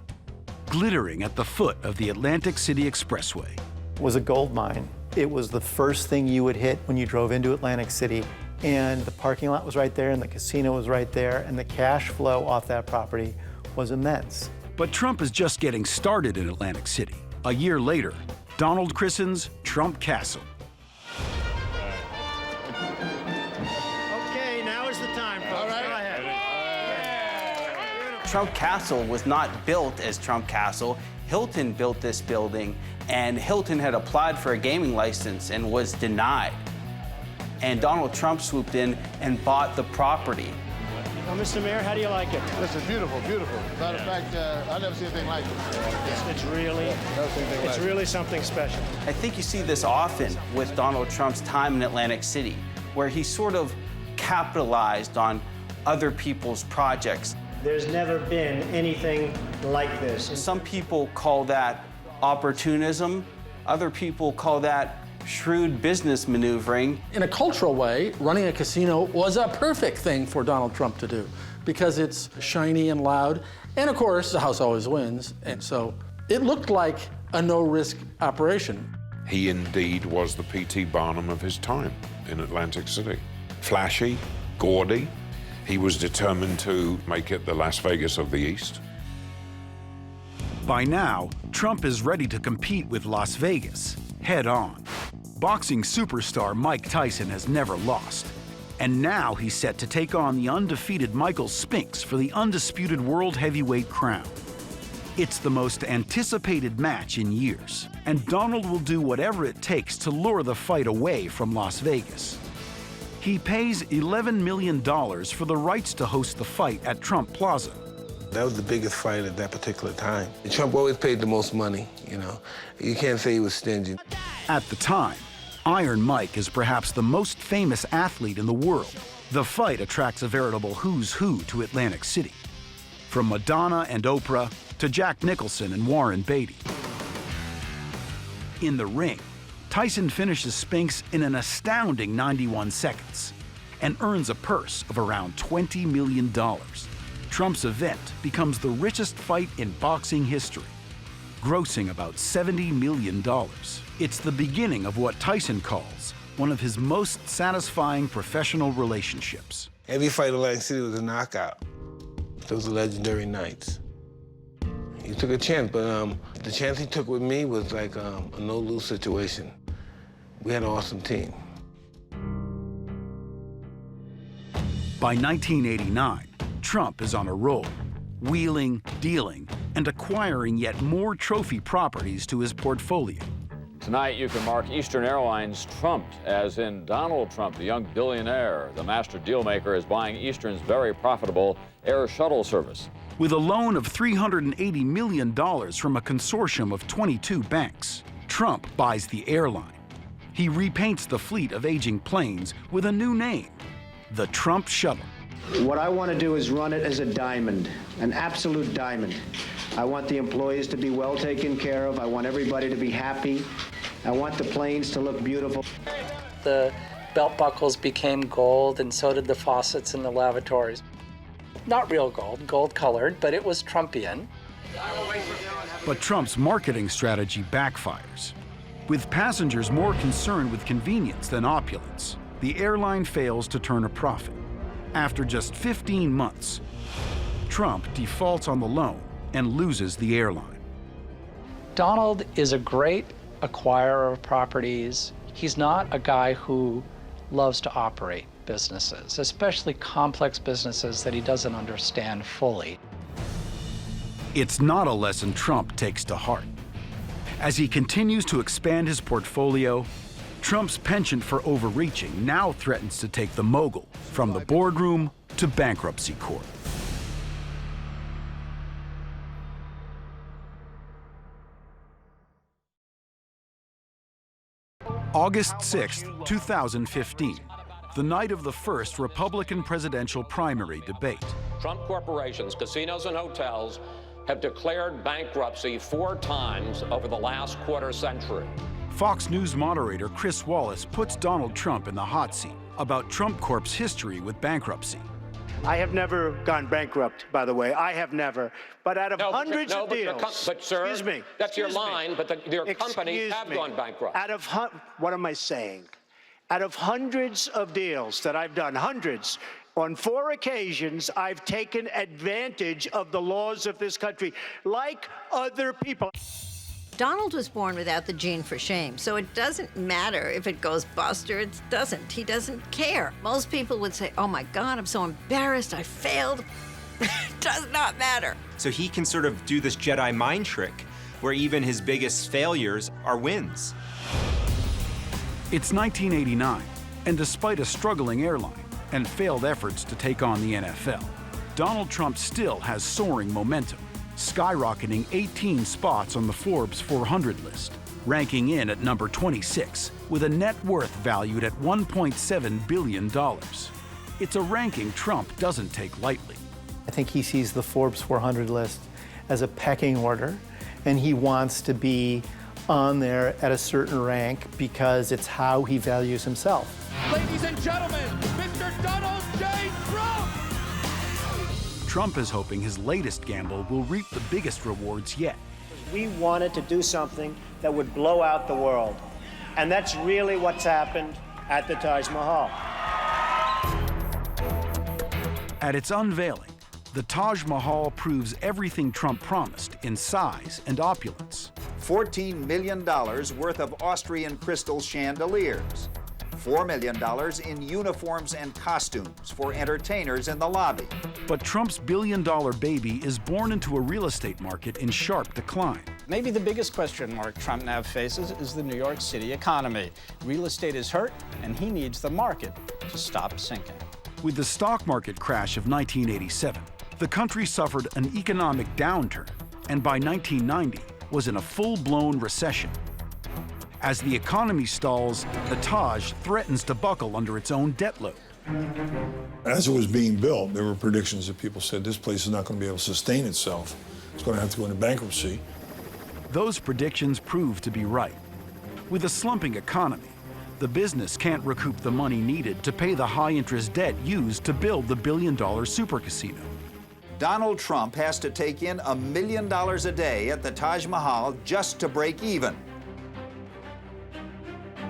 glittering at the foot of the Atlantic City Expressway. It was a gold mine. It was the first thing you would hit when you drove into Atlantic City, and the parking lot was right there, and the casino was right there, and the cash flow off that property was immense. But Trump is just getting started in Atlantic City. A year later, Donald christens Trump Castle. Okay, now is the time, folks. All right. Go ahead. Trump Castle was not built as Trump Castle. Hilton built this building, and Hilton had applied for a gaming license and was denied. And Donald Trump swooped in and bought the property. Well, Mr. Mayor, how do you like it? This is beautiful, beautiful. Matter of fact, I've never seen anything like this. It's really something special. I think you see this often with Donald Trump's time in Atlantic City, where he sort of capitalized on other people's projects. There's never been anything like this. Some people call that opportunism. Other people call that shrewd business maneuvering. In a cultural way, running a casino was a perfect thing for Donald Trump to do because it's shiny and loud. And of course, the house always wins. And so it looked like a no-risk operation. He indeed was the P.T. Barnum of his time in Atlantic City. Flashy, gaudy. He was determined to make it the Las Vegas of the East. By now, Trump is ready to compete with Las Vegas, head on. Boxing superstar Mike Tyson has never lost. And now he's set to take on the undefeated Michael Spinks for the undisputed world heavyweight crown. It's the most anticipated match in years, and Donald will do whatever it takes to lure the fight away from Las Vegas. He pays $11 million for the rights to host the fight at Trump Plaza. That was the biggest fight at that particular time. Trump always paid the most money, you know. You can't say he was stingy. At the time, Iron Mike is perhaps the most famous athlete in the world. The fight attracts a veritable who's who to Atlantic City, from Madonna and Oprah to Jack Nicholson and Warren Beatty. In the ring, Tyson finishes Spinks in an astounding 91 seconds and earns a purse of around $20 million. Trump's event becomes the richest fight in boxing history, grossing about $70 million. It's the beginning of what Tyson calls one of his most satisfying professional relationships. Every fight in Atlantic City was a knockout. Those were legendary nights. He took a chance, but the chance he took with me was like a no-lose situation. We had an awesome team. By 1989, Trump is on a roll, wheeling, dealing, and acquiring yet more trophy properties to his portfolio. Tonight, you can mark Eastern Airlines trumped, as in Donald Trump, the young billionaire. The master dealmaker is buying Eastern's very profitable air shuttle service. With a loan of $380 million from a consortium of 22 banks, Trump buys the airline. He repaints the fleet of aging planes with a new name, the Trump Shuttle. What I want to do is run it as a diamond, an absolute diamond. I want the employees to be well taken care of. I want everybody to be happy. I want the planes to look beautiful. The belt buckles became gold, and so did the faucets in the lavatories. Not real gold, gold-colored, but it was Trumpian. But Trump's marketing strategy backfires. With passengers more concerned with convenience than opulence, the airline fails to turn a profit. After just 15 months, Trump defaults on the loan and loses the airline. Donald is a great acquirer of properties. He's not a guy who loves to operate businesses, especially complex businesses that he doesn't understand fully. It's not a lesson Trump takes to heart. As he continues to expand his portfolio, Trump's penchant for overreaching now threatens to take the mogul from the boardroom to bankruptcy court. August 6, 2015, the night of the first Republican presidential primary debate. Trump corporations, casinos, and hotels have declared bankruptcy 4 times over the last quarter century. Fox News moderator Chris Wallace puts Donald Trump in the hot seat about Trump Corp's history with bankruptcy. I have never gone bankrupt, by the way. I have never. But out of hundreds of deals, but sir, excuse me, that's your line. But your companies have gone bankrupt. Out of what am I saying? Out of hundreds of deals that I've done, hundreds, on 4 occasions, I've taken advantage of the laws of this country, like other people. Donald was born without the gene for shame, so it doesn't matter if it goes bust or it doesn't. He doesn't care. Most people would say, oh my God, I'm so embarrassed, I failed. It does not matter. So he can sort of do this Jedi mind trick where even his biggest failures are wins. It's 1989, and despite a struggling airline and failed efforts to take on the NFL, Donald Trump still has soaring momentum, skyrocketing 18 spots on the Forbes 400 list, ranking in at number 26 with a net worth valued at $1.7 billion. It's a ranking Trump doesn't take lightly. I think he sees the Forbes 400 list as a pecking order, and he wants to be on there at a certain rank because it's how he values himself. Ladies and gentlemen, Mr. Donald J. Trump! Trump is hoping his latest gamble will reap the biggest rewards yet. We wanted to do something that would blow out the world. And that's really what's happened at the Taj Mahal. At its unveiling, the Taj Mahal proves everything Trump promised in size and opulence. $14 million worth of Austrian crystal chandeliers. $4 million in uniforms and costumes for entertainers in the lobby. But Trump's billion-dollar baby is born into a real estate market in sharp decline. Maybe the biggest question mark Trump now faces is the New York City economy. Real estate is hurt, and he needs the market to stop sinking. With the stock market crash of 1987, the country suffered an economic downturn, and by 1990 was in a full-blown recession. As the economy stalls, the Taj threatens to buckle under its own debt load. As it was being built, there were predictions that people said this place is not going to be able to sustain itself. It's going to have to go into bankruptcy. Those predictions proved to be right. With a slumping economy, the business can't recoup the money needed to pay the high-interest debt used to build the billion-dollar super casino. Donald Trump has to take in $1 million a day at the Taj Mahal just to break even.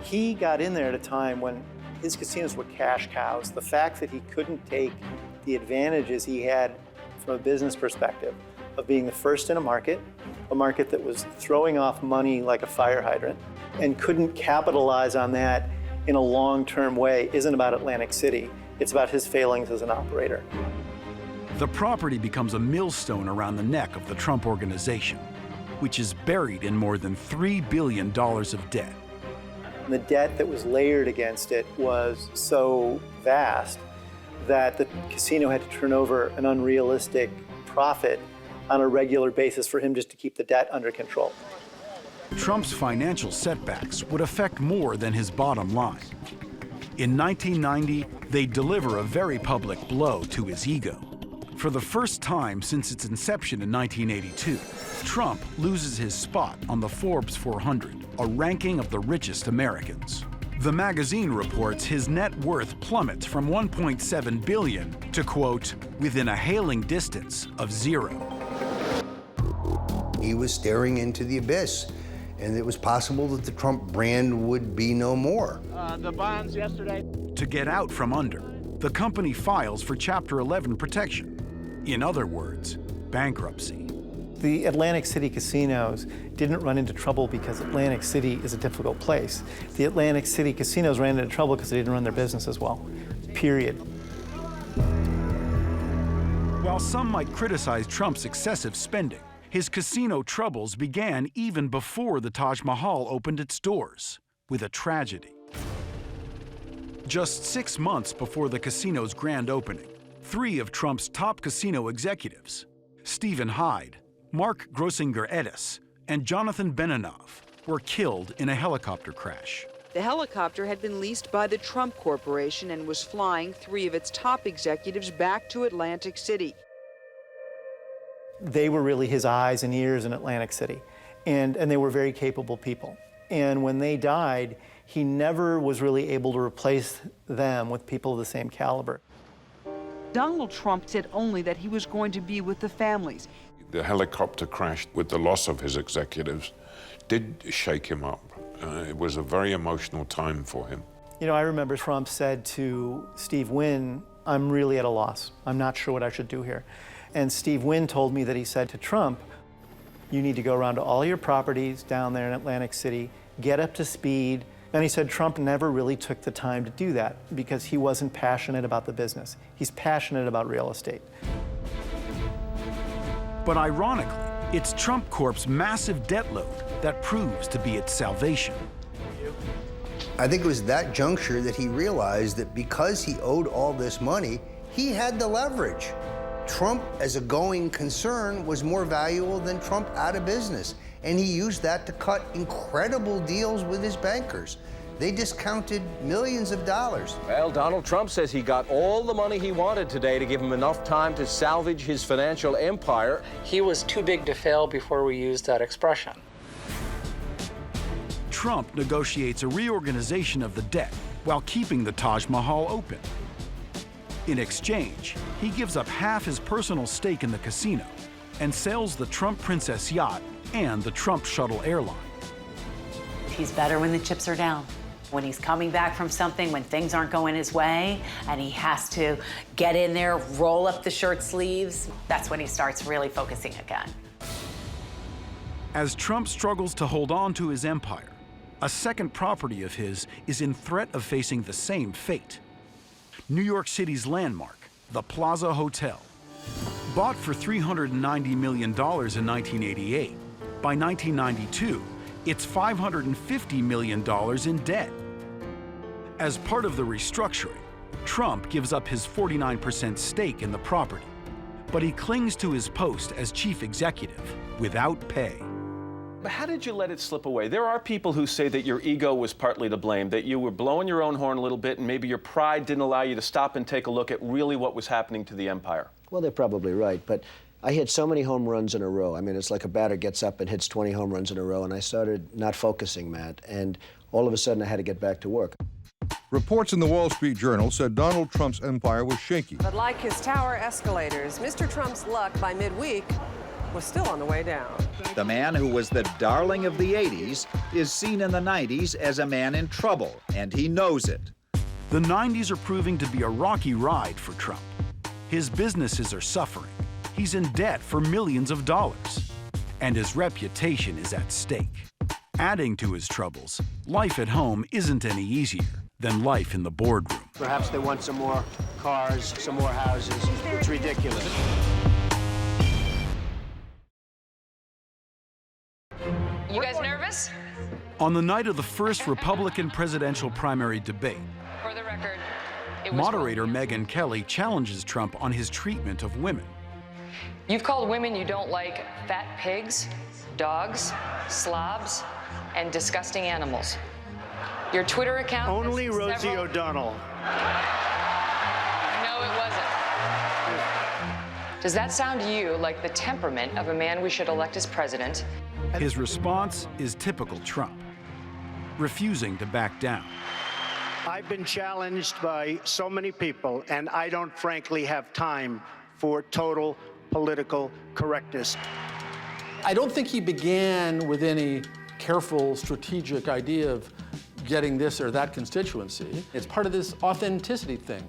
He got in there at a time when his casinos were cash cows. The fact that he couldn't take the advantages he had from a business perspective of being the first in a market that was throwing off money like a fire hydrant, and couldn't capitalize on that in a long-term way isn't about Atlantic City. It's about his failings as an operator. The property becomes a millstone around the neck of the Trump organization. which is buried in more than $3 billion of debt. The debt that was layered against it was so vast that the casino had to turn over an unrealistic profit on a regular basis for him just to keep the debt under control. Trump's financial setbacks would affect more than his bottom line. In 1990, they deliver a very public blow to his ego. For the first time since its inception in 1982, Trump loses his spot on the Forbes 400, a ranking of the richest Americans. The magazine reports his net worth plummets from $1.7 billion to, quote, within a hailing distance of zero. He was staring into the abyss, and it was possible that the Trump brand would be no more. The bonds yesterday. To get out from under, the company files for Chapter 11 protection. In other words, bankruptcy. The Atlantic City casinos didn't run into trouble because Atlantic City is a difficult place. The Atlantic City casinos ran into trouble because they didn't run their business as well, period. While some might criticize Trump's excessive spending, his casino troubles began even before the Taj Mahal opened its doors, with a tragedy. Just 6 months before the casino's grand opening, 3 of Trump's top casino executives, Stephen Hyde, Mark Grosinger-Edis, and Jonathan Beninoff, were killed in a helicopter crash. The helicopter had been leased by the Trump Corporation and was flying 3 of its top executives back to Atlantic City. They were really his eyes and ears in Atlantic City, and they were very capable people. And when they died, he never was really able to replace them with people of the same caliber. Donald Trump said only that he was going to be with the families. The helicopter crash with the loss of his executives did shake him up. It was a very emotional time for him. You know, I remember Trump said to Steve Wynn, "I'm really at a loss. I'm not sure what I should do here." And Steve Wynn told me that he said to Trump, "You need to go around to all your properties down there in Atlantic City, get up to speed." And he said Trump never really took the time to do that because he wasn't passionate about the business. He's passionate about real estate. But ironically, it's Trump Corp's massive debt load that proves to be its salvation. I think it was that juncture that he realized that because he owed all this money, he had the leverage. Trump as a going concern was more valuable than Trump out of business. And he used that to cut incredible deals with his bankers. They discounted millions of dollars. Well, Donald Trump says he got all the money he wanted today to give him enough time to salvage his financial empire. He was too big to fail before we used that expression. Trump negotiates a reorganization of the debt while keeping the Taj Mahal open. In exchange, he gives up half his personal stake in the casino and sells the Trump Princess yacht and the Trump shuttle airline. He's better when the chips are down. When he's coming back from something, when things aren't going his way, and he has to get in there, roll up the shirt sleeves, that's when he starts really focusing again. As Trump struggles to hold on to his empire, a second property of his is in threat of facing the same fate. New York City's landmark, the Plaza Hotel. Bought for $390 million in 1988, by 1992, it's $550 million in debt. As part of the restructuring, Trump gives up his 49% stake in the property, but he clings to his post as chief executive without pay. But how did you let it slip away? There are people who say that your ego was partly to blame, that you were blowing your own horn a little bit, and maybe your pride didn't allow you to stop and take a look at really what was happening to the empire. Well, they're probably right, but I hit so many home runs in a row. I mean, it's like a batter gets up and hits 20 home runs in a row, and I started not focusing, Matt, and all of a sudden I had to get back to work. Reports in the Wall Street Journal said Donald Trump's empire was shaky. But like his tower escalators, Mr. Trump's luck by midweek was still on the way down. The man who was the darling of the 80s is seen in the 90s as a man in trouble, and he knows it. The 90s are proving to be a rocky ride for Trump. His businesses are suffering. He's in debt for millions of dollars. And his reputation is at stake. Adding to his troubles, life at home isn't any easier than life in the boardroom. Perhaps they want some more cars, some more houses. It's ridiculous. You guys nervous? On the night of the first Republican presidential primary debate, For the record, it was moderator Megyn Kelly challenges Trump on his treatment of women. You've called women you don't like fat pigs, dogs, slobs, and disgusting animals. Your Twitter account Only has Rosie several- O'Donnell. No, it wasn't. Does that sound to you like the temperament of a man we should elect as president? His response is typical Trump, refusing to back down. I've been challenged by so many people, and I don't frankly have time for total political correctness. I don't think he began with any careful, strategic idea of getting this or that constituency. It's part of this authenticity thing.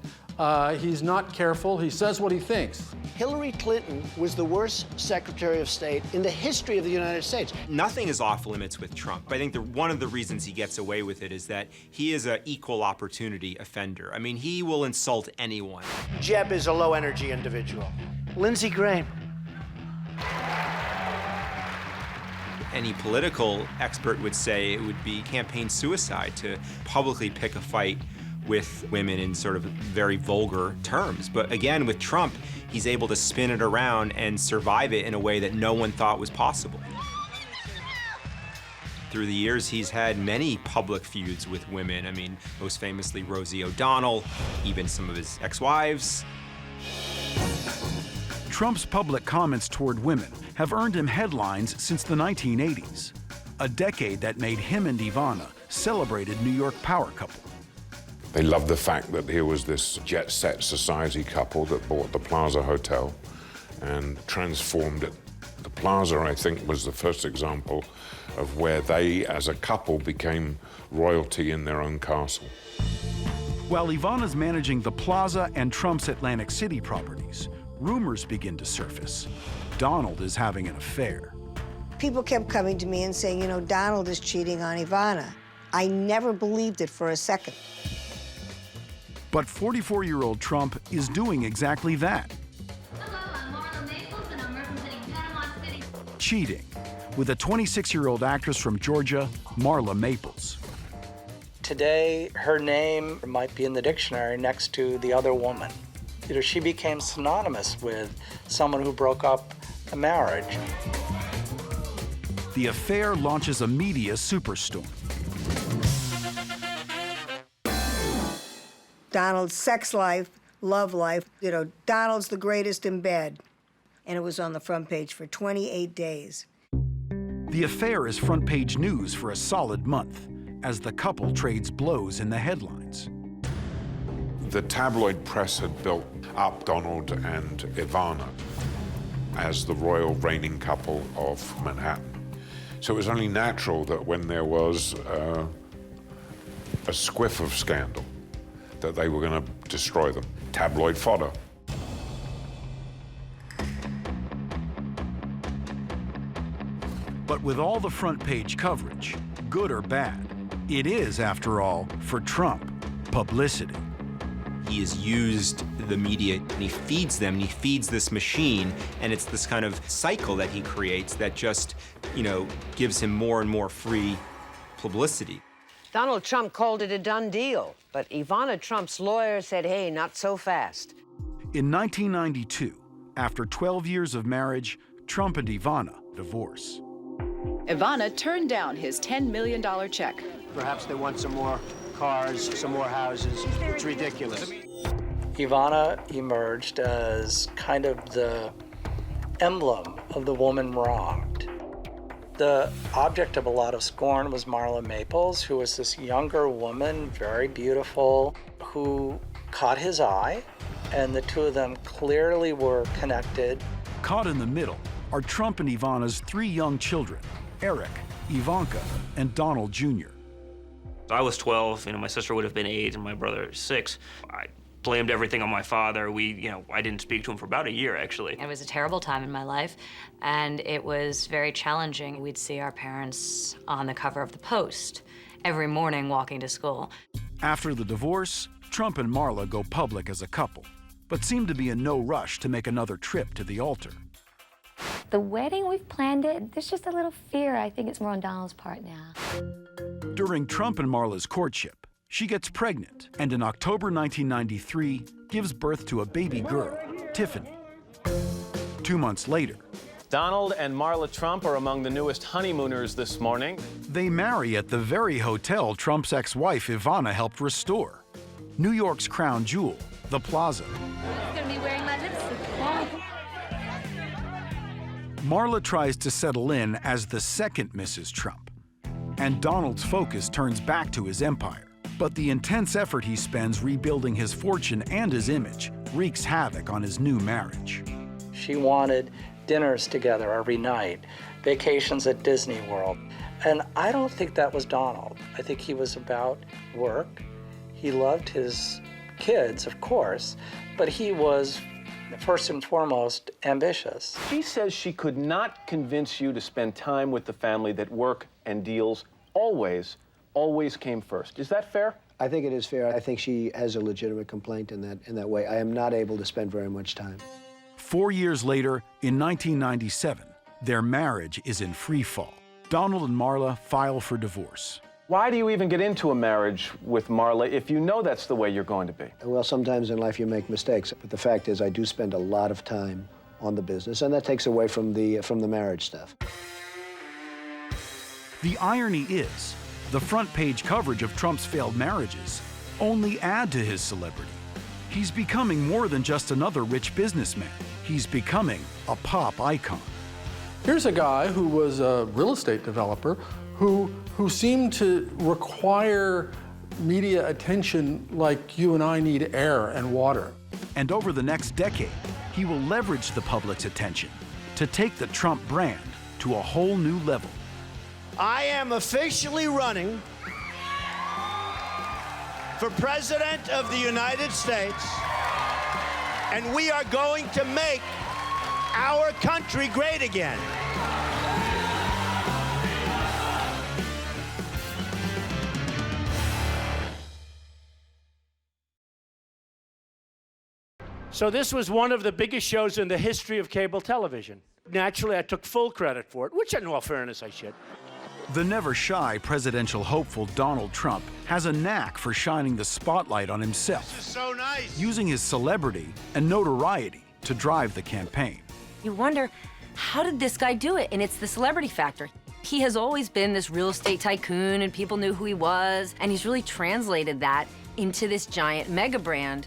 He's not careful. He says what he thinks. Hillary Clinton was the worst Secretary of State in the history of the United States. Nothing is off limits with Trump. I think one of the reasons he gets away with it is that he is an equal opportunity offender. I mean, he will insult anyone. Jeb is a low-energy individual. Lindsey Graham. Any political expert would say it would be campaign suicide to publicly pick a fight with women in sort of very vulgar terms. But again, with Trump, he's able to spin it around and survive it in a way that no one thought was possible. Through the years, he's had many public feuds with women. I mean, most famously Rosie O'Donnell, even some of his ex-wives. Trump's public comments toward women have earned him headlines since the 1980s, a decade that made him and Ivana celebrated New York power couple. They loved the fact that here was this jet-set society couple that bought the Plaza Hotel and transformed it. The Plaza, I think, was the first example of where they, as a couple, became royalty in their own castle. While Ivana's managing the Plaza and Trump's Atlantic City properties, rumors begin to surface. Donald is having an affair. People kept coming to me and saying, you know, Donald is cheating on Ivana. I never believed it for a second. But 44-year-old Trump is doing exactly that. Hello, I'm Marla Maples, and I'm representing Panama City. Cheating with a 26-year-old actress from Georgia, Marla Maples. Today, her name might be in the dictionary next to the other woman. You know, she became synonymous with someone who broke up a marriage. The affair launches a media superstorm. Donald's sex life, love life, you know, Donald's the greatest in bed. And it was on the front page for 28 days. The affair is front-page news for a solid month as the couple trades blows in the headlines. The tabloid press had built up Donald and Ivana as the royal reigning couple of Manhattan. So it was only natural that when there was a squiff of scandal, that they were going to destroy them. Tabloid fodder. But with all the front-page coverage, good or bad, it is, after all, for Trump, publicity. He has used the media, and he feeds them, and he feeds this machine, and it's this kind of cycle that he creates that just, you know, gives him more and more free publicity. Donald Trump called it a done deal, but Ivana Trump's lawyer said, hey, not so fast. In 1992, after 12 years of marriage, Trump and Ivana divorce. Ivana turned down his $10 million check. Perhaps they want some more cars, some more houses. It's ridiculous. Ivana emerged as kind of the emblem of the woman wronged. The object of a lot of scorn was Marla Maples, who was this younger woman, very beautiful, who caught his eye, and the two of them clearly were connected. Caught in the middle are Trump and Ivana's 3 young children, Eric, Ivanka, and Donald Jr. I was 12, my sister would have been 8 and my brother 6. I blamed everything on my father. I didn't speak to him for about a year, actually. It was a terrible time in my life, and it was very challenging. We'd see our parents on the cover of the Post every morning walking to school. After the divorce, Trump and Marla go public as a couple, but seem to be in no rush to make another trip to the altar. The wedding, we've planned it. There's just a little fear. I think it's more on Donald's part now. During Trump and Marla's courtship, she gets pregnant and in October 1993 gives birth to a baby girl, Tiffany. 2 months later, Donald and Marla Trump are among the newest honeymooners this morning. They marry at the very hotel Trump's ex-wife Ivana helped restore, New York's crown jewel, the Plaza. I'm gonna be wearing my lipstick. Marla tries to settle in as the second Mrs. Trump, and Donald's focus turns back to his empire. But the intense effort he spends rebuilding his fortune and his image wreaks havoc on his new marriage. She wanted dinners together every night, vacations at Disney World. And I don't think that was Donald. I think he was about work. He loved his kids, of course, but he was first and foremost ambitious. She says she could not convince you to spend time with the family, that work and deals always came first. Is that fair? I think it is fair. I think she has a legitimate complaint in that way. I am not able to spend very much time. 4 years later, in 1997, their marriage is in free fall. Donald and Marla file for divorce. Why do you even get into a marriage with Marla if you know that's the way you're going to be? Well, sometimes in life you make mistakes, but the fact is I do spend a lot of time on the business, and that takes away from the marriage stuff. The irony is, the front page coverage of Trump's failed marriages only add to his celebrity. He's becoming more than just another rich businessman. He's becoming a pop icon. Here's a guy who was a real estate developer who seemed to require media attention like you and I need air and water. And over the next decade, he will leverage the public's attention to take the Trump brand to a whole new level. I am officially running for President of the United States, and we are going to make our country great again. So this was one of the biggest shows in the history of cable television. Naturally, I took full credit for it, which in all fairness I should. The never shy presidential hopeful Donald Trump has a knack for shining the spotlight on himself. This is so nice. Using his celebrity and notoriety to drive the campaign. You wonder, how did this guy do it? And it's the celebrity factor. He has always been this real estate tycoon and people knew who he was, and he's really translated that into this giant mega brand.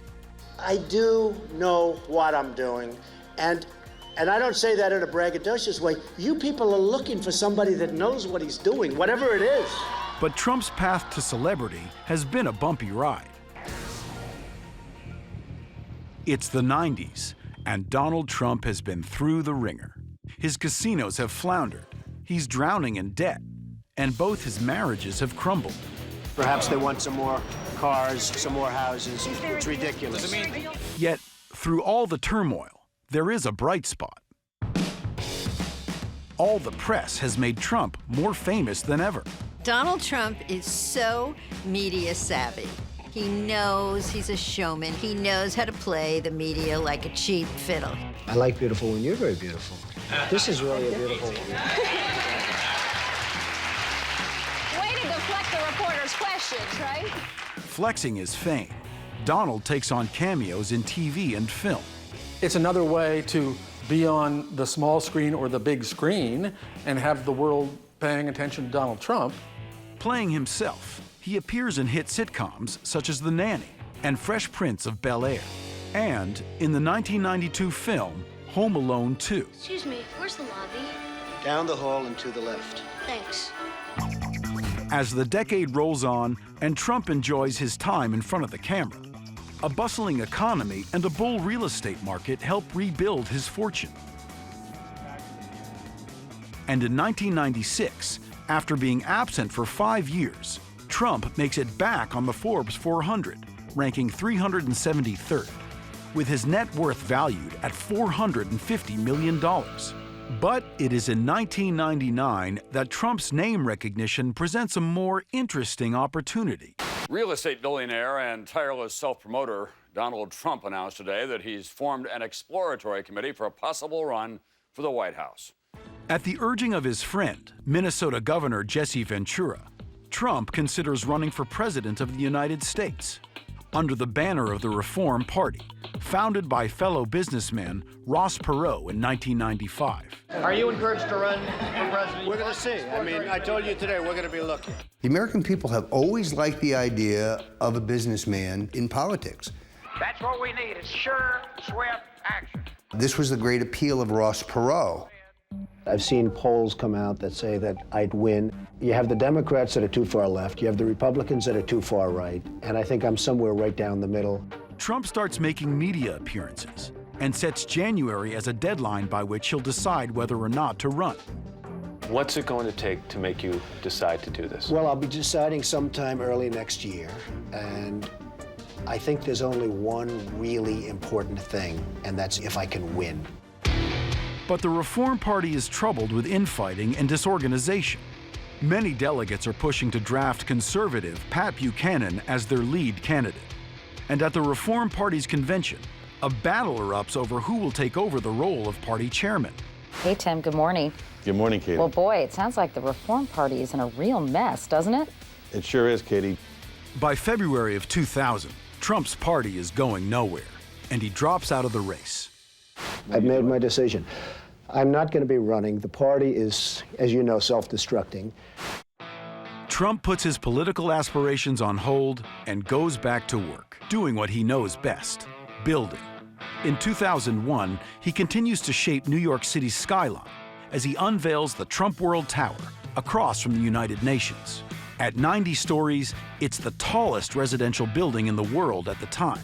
I do know what I'm doing, and I don't say that in a braggadocious way. You people are looking for somebody that knows what he's doing, whatever it is. But Trump's path to celebrity has been a bumpy ride. It's the 90s, and Donald Trump has been through the ringer. His casinos have floundered, he's drowning in debt, and both his marriages have crumbled. Perhaps they want some more cars, some more houses. It's ridiculous. Yet, through all the turmoil, there is a bright spot. All the press has made Trump more famous than ever. Donald Trump is so media savvy. He knows he's a showman. He knows how to play the media like a cheap fiddle. I like beautiful when you're very beautiful. This is really a beautiful one. Way to deflect the reporter's questions, right? Flexing his fame, Donald takes on cameos in TV and film. It's another way to be on the small screen or the big screen and have the world paying attention to Donald Trump. Playing himself, he appears in hit sitcoms such as The Nanny and Fresh Prince of Bel-Air, and in the 1992 film Home Alone 2. Excuse me, where's the lobby? Down the hall and to the left. Thanks. As the decade rolls on and Trump enjoys his time in front of the camera, a bustling economy and a bull real estate market help rebuild his fortune. And in 1996, after being absent for 5 years, Trump makes it back on the Forbes 400, ranking 373rd, with his net worth valued at $450 million. But it is in 1999 that Trump's name recognition presents a more interesting opportunity. Real estate billionaire and tireless self-promoter Donald Trump announced today that he's formed an exploratory committee for a possible run for the White House. At the urging of his friend, Minnesota Governor Jesse Ventura, Trump considers running for president of the United States under the banner of the Reform Party, founded by fellow businessman Ross Perot in 1995. Are you encouraged to run for president? We're going to see. I mean, I told you today we're going to be looking. The American people have always liked the idea of a businessman in politics. That's what we need, is sure, swift action. This was the great appeal of Ross Perot. I've seen polls come out that say that I'd win. You have the Democrats that are too far left, you have the Republicans that are too far right, and I think I'm somewhere right down the middle. Trump starts making media appearances and sets January as a deadline by which he'll decide whether or not to run. What's it going to take to make you decide to do this? Well, I'll be deciding sometime early next year, and I think there's only one really important thing, and that's if I can win. But the Reform Party is troubled with infighting and disorganization. Many delegates are pushing to draft conservative Pat Buchanan as their lead candidate. And at the Reform Party's convention, a battle erupts over who will take over the role of party chairman. Hey, Tim, good morning. Good morning, Katie. Well, boy, it sounds like the Reform Party is in a real mess, doesn't it? It sure is, Katie. By February of 2000, Trump's party is going nowhere, and he drops out of the race. I've made my decision. I'm not going to be running. The party is, as you know, self-destructing. Trump puts his political aspirations on hold and goes back to work, doing what he knows best, building. In 2001, he continues to shape New York City's skyline as he unveils the Trump World Tower across from the United Nations. At 90 stories, it's the tallest residential building in the world at the time,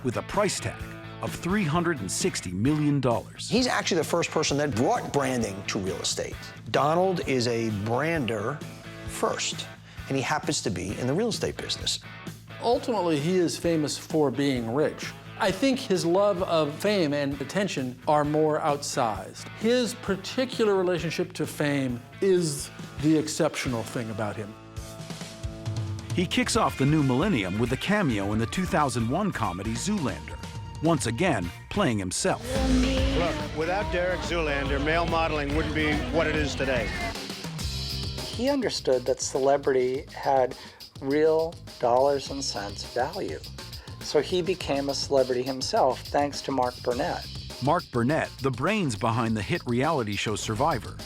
with a price tag of $360 million. He's actually the first person that brought branding to real estate. Donald is a brander first, and he happens to be in the real estate business. Ultimately, he is famous for being rich. I think his love of fame and attention are more outsized. His particular relationship to fame is the exceptional thing about him. He kicks off the new millennium with a cameo in the 2001 comedy Zoolander, once again playing himself. Look, without Derek Zoolander, male modeling wouldn't be what it is today. He understood that celebrity had real dollars and cents value. So he became a celebrity himself, thanks to Mark Burnett. Mark Burnett, the brains behind the hit reality show Survivor,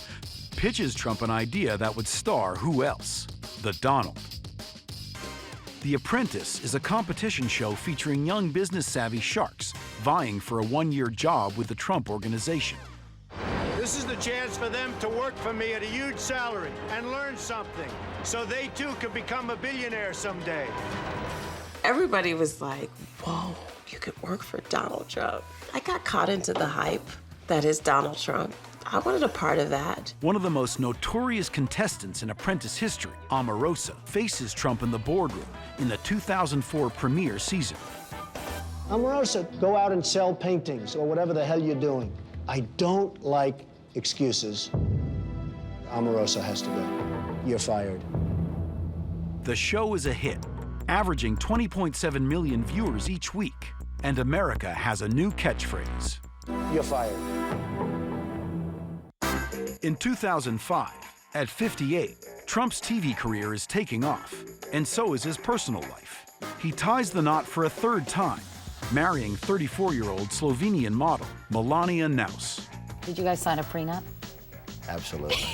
pitches Trump an idea that would star who else? The Donald. The Apprentice is a competition show featuring young business-savvy sharks vying for a one-year job with the Trump Organization. This is the chance for them to work for me at a huge salary and learn something, so they too could become a billionaire someday. Everybody was like, whoa, you could work for Donald Trump. I got caught into the hype that is Donald Trump. I wanted a part of that. One of the most notorious contestants in Apprentice history, Omarosa, faces Trump in the boardroom in the 2004 premiere season. Omarosa, go out and sell paintings or whatever the hell you're doing. I don't like excuses. Omarosa has to go. You're fired. The show is a hit, averaging 20.7 million viewers each week, and America has a new catchphrase. You're fired. In 2005, at 58, Trump's TV career is taking off, and so is his personal life. He ties the knot for a third time, marrying 34-year-old Slovenian model Melania Naus. Did you guys sign a prenup? Absolutely.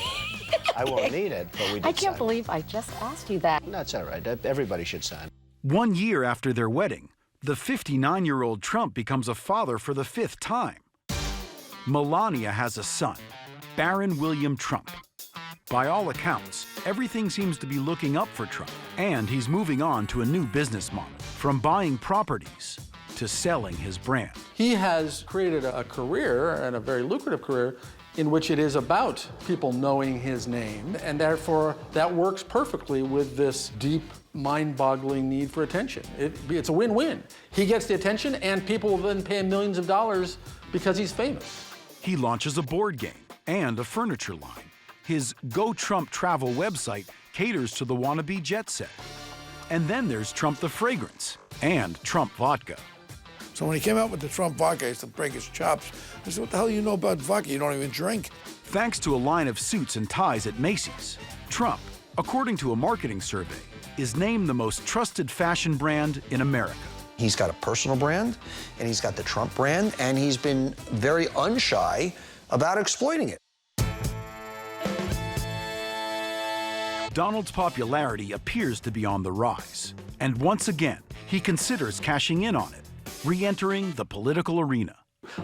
I won't need it, but we did I can't sign. believe I just asked you that. That's all right. Everybody should sign. 1 year after their wedding, the 59-year-old Trump becomes a father for the 5th time. Melania has a son, Barron William Trump. By all accounts, everything seems to be looking up for Trump, and he's moving on to a new business model, from buying properties to selling his brand. He has created a career, and a very lucrative career, in which it is about people knowing his name, and therefore that works perfectly with this deep, mind-boggling need for attention. It's a win-win. He gets the attention, and people will then pay him millions of dollars because he's famous. He launches a board game and a furniture line. His Go Trump travel website caters to the wannabe jet set. And then there's Trump the fragrance and Trump vodka. So when he came out with the Trump vodka, I used to break his chops. I said, what the hell do you know about vodka? You don't even drink. Thanks to a line of suits and ties at Macy's, Trump, according to a marketing survey, is named the most trusted fashion brand in America. He's got a personal brand, and he's got the Trump brand, and he's been very unshy about exploiting it. Donald's popularity appears to be on the rise, and once again, he considers cashing in on it, re-entering the political arena.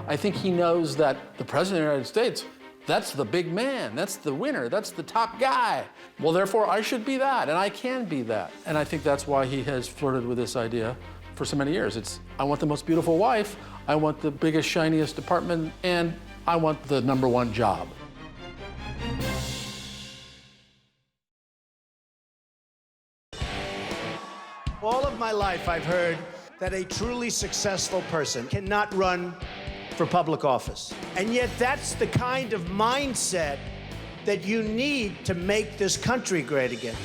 I think he knows that the President of the United States, that's the big man, that's the winner, that's the top guy. Well, therefore, I should be that, and I can be that. And I think that's why he has flirted with this idea for so many years. It's, I want the most beautiful wife, I want the biggest, shiniest apartment, and I want the #1 job. All of my life, I've heard that a truly successful person cannot run for public office. And yet that's the kind of mindset that you need to make this country great again.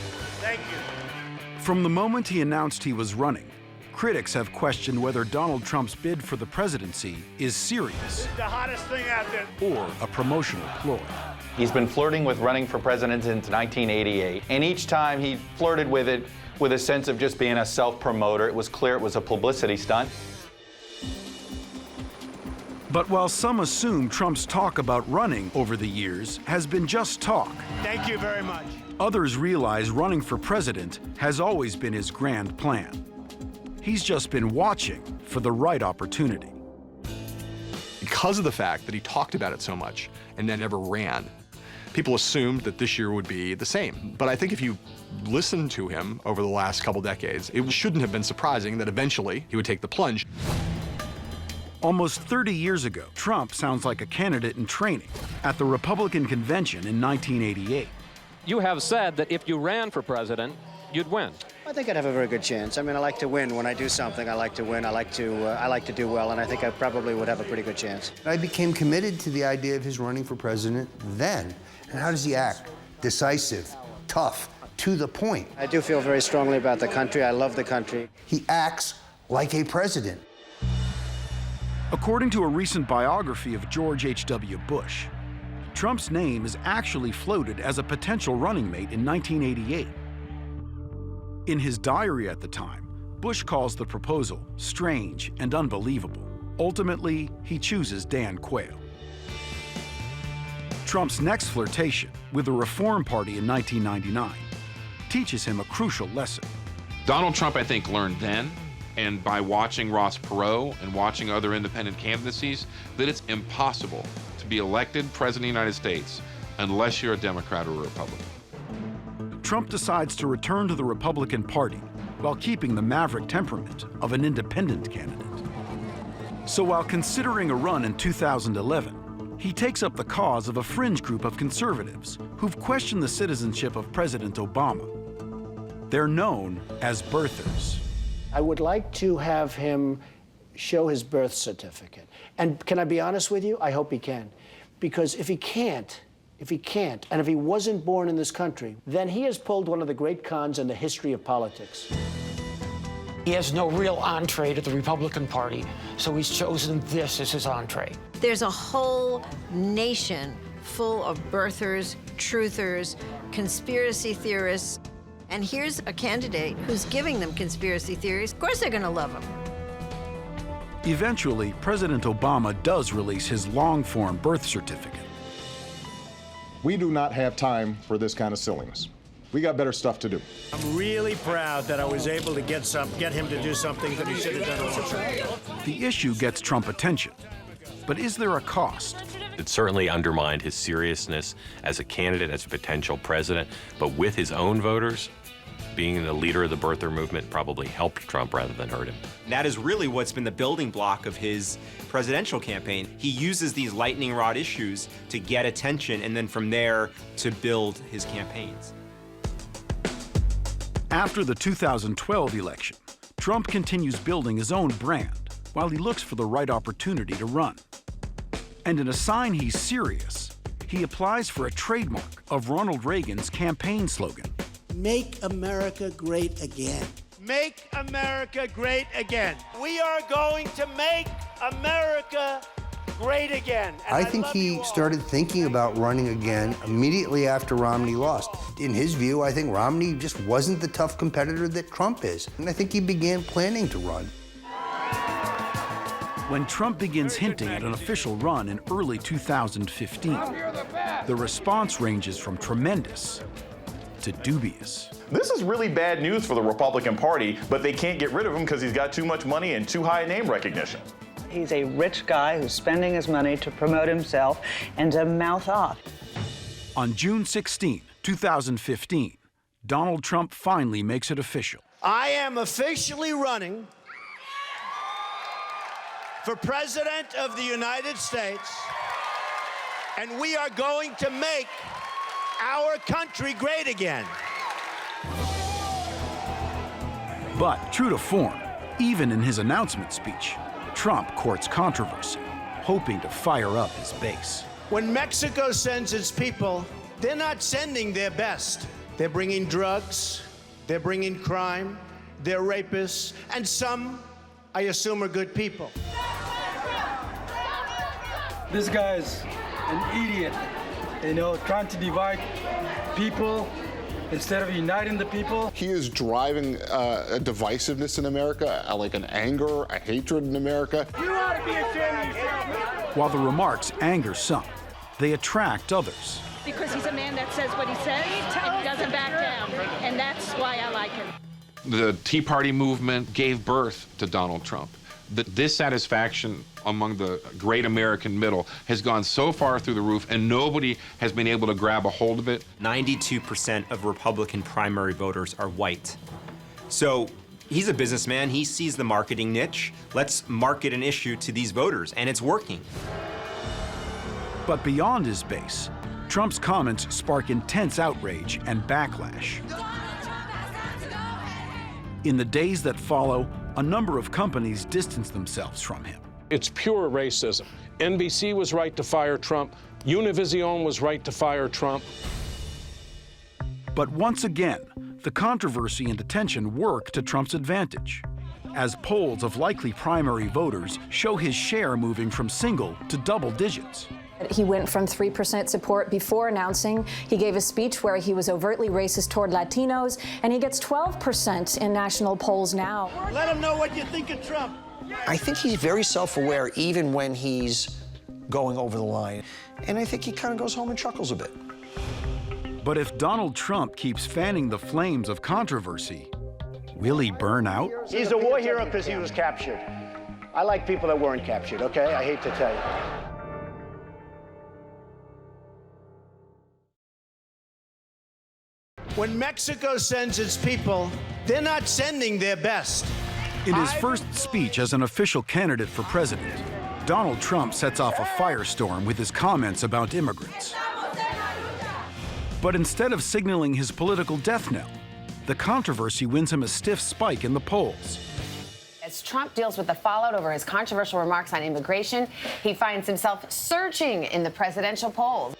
Thank you. From the moment he announced he was running, critics have questioned whether Donald Trump's bid for the presidency is serious The hottest thing out there. or a promotional ploy. He's been flirting with running for president since 1988, and each time he flirted with it with a sense of just being a self-promoter. It was clear it was a publicity stunt. But while some assume Trump's talk about running over the years has been just talk, Thank you very much. others realize running for president has always been his grand plan. He's just been watching for the right opportunity. Because of the fact that he talked about it so much and then never ran, people assumed that this year would be the same. But I think if you listen to him over the last couple decades, it shouldn't have been surprising that eventually he would take the plunge. Almost 30 years ago, Trump sounds like a candidate in training at the Republican convention in 1988. You have said that if you ran for president, you'd win. I think I'd have a very good chance. I mean, I like to win. When I do something, I like to win. I like to do well, and I think I probably would have a pretty good chance. I became committed to the idea of his running for president then. And how does he act? Decisive, tough, to the point. I do feel very strongly about the country. I love the country. He acts like a president. According to a recent biography of George H.W. Bush, Trump's name is actually floated as a potential running mate in 1988. In his diary at the time, Bush calls the proposal strange and unbelievable. Ultimately, he chooses Dan Quayle. Trump's next flirtation with the Reform Party in 1999 teaches him a crucial lesson. Donald Trump, I think, learned then, and by watching Ross Perot and watching other independent candidacies, that it's impossible to be elected president of the United States unless you're a Democrat or a Republican. Trump decides to return to the Republican Party while keeping the maverick temperament of an independent candidate. So while considering a run in 2011, he takes up the cause of a fringe group of conservatives who've questioned the citizenship of President Obama. They're known as birthers. I would like to have him show his birth certificate. And can I be honest with you? I hope he can. Because if he can't, and if he wasn't born in this country, then he has pulled one of the great cons in the history of politics. He has no real entree to the Republican Party, so he's chosen this as his entree. There's a whole nation full of birthers, truthers, conspiracy theorists. And here's a candidate who's giving them conspiracy theories. Of course they're going to love him. Eventually, President Obama does release his long-form birth certificate. We do not have time for this kind of silliness. We got better stuff to do. I'm really proud that I was able to get him to do something that he should have done a long time ago. The issue gets Trump attention. But is there a cost? It certainly undermined his seriousness as a candidate, as a potential president, but with his own voters, being the leader of the birther movement probably helped Trump rather than hurt him. That is really what's been the building block of his presidential campaign. He uses these lightning rod issues to get attention and then from there to build his campaigns. After the 2012 election, Trump continues building his own brand while he looks for the right opportunity to run. And in a sign he's serious, he applies for a trademark of Ronald Reagan's campaign slogan. Make America great again. Make America great again. We are going to make America great again. And I think he started thinking about running again immediately after Romney lost. In his view, I think Romney just wasn't the tough competitor that Trump is. And I think he began planning to run. When Trump begins hinting at an official run in early 2015, the response ranges from tremendous to dubious. This is really bad news for the Republican Party, but they can't get rid of him because he's got too much money and too high a name recognition. He's a rich guy who's spending his money to promote himself and to mouth off. On June 16, 2015, Donald Trump finally makes it official. I am officially running for President of the United States, and we are going to make our country great again. But true to form, even in his announcement speech, Trump courts controversy, hoping to fire up his base. When Mexico sends its people, they're not sending their best. They're bringing drugs, they're bringing crime, they're rapists, and some, I assume, are good people. This guy's an idiot, trying to divide people instead of uniting the people. He is driving a divisiveness in America, like an anger, a hatred in America. You ought to be ashamed of yourself. While the remarks anger some, they attract others. Because he's a man that says what he says and he doesn't back down, and that's why I like him. The Tea Party movement gave birth to Donald Trump. The dissatisfaction among the great American middle has gone so far through the roof, and nobody has been able to grab a hold of it. 92% of Republican primary voters are white. So he's a businessman. He sees the marketing niche. Let's market an issue to these voters, and it's working. But beyond his base, Trump's comments spark intense outrage and backlash. In the days that follow, a number of companies distance themselves from him. It's pure racism. NBC was right to fire Trump. Univision was right to fire Trump. But once again, the controversy and attention work to Trump's advantage, as polls of likely primary voters show his share moving from single to double digits. He went from 3% support before announcing. He gave a speech where he was overtly racist toward Latinos, and he gets 12% in national polls now. Let him know what you think of Trump. I think he's very self-aware even when he's going over the line. And I think he kind of goes home and chuckles a bit. But if Donald Trump keeps fanning the flames of controversy, will he burn out? He's a war hero because he was captured. I like people that weren't captured, okay? I hate to tell you. When Mexico sends its people, they're not sending their best. In his first speech as an official candidate for president, Donald Trump sets off a firestorm with his comments about immigrants. But instead of signaling his political death knell, the controversy wins him a stiff spike in the polls. As Trump deals with the fallout over his controversial remarks on immigration, he finds himself surging in the presidential polls.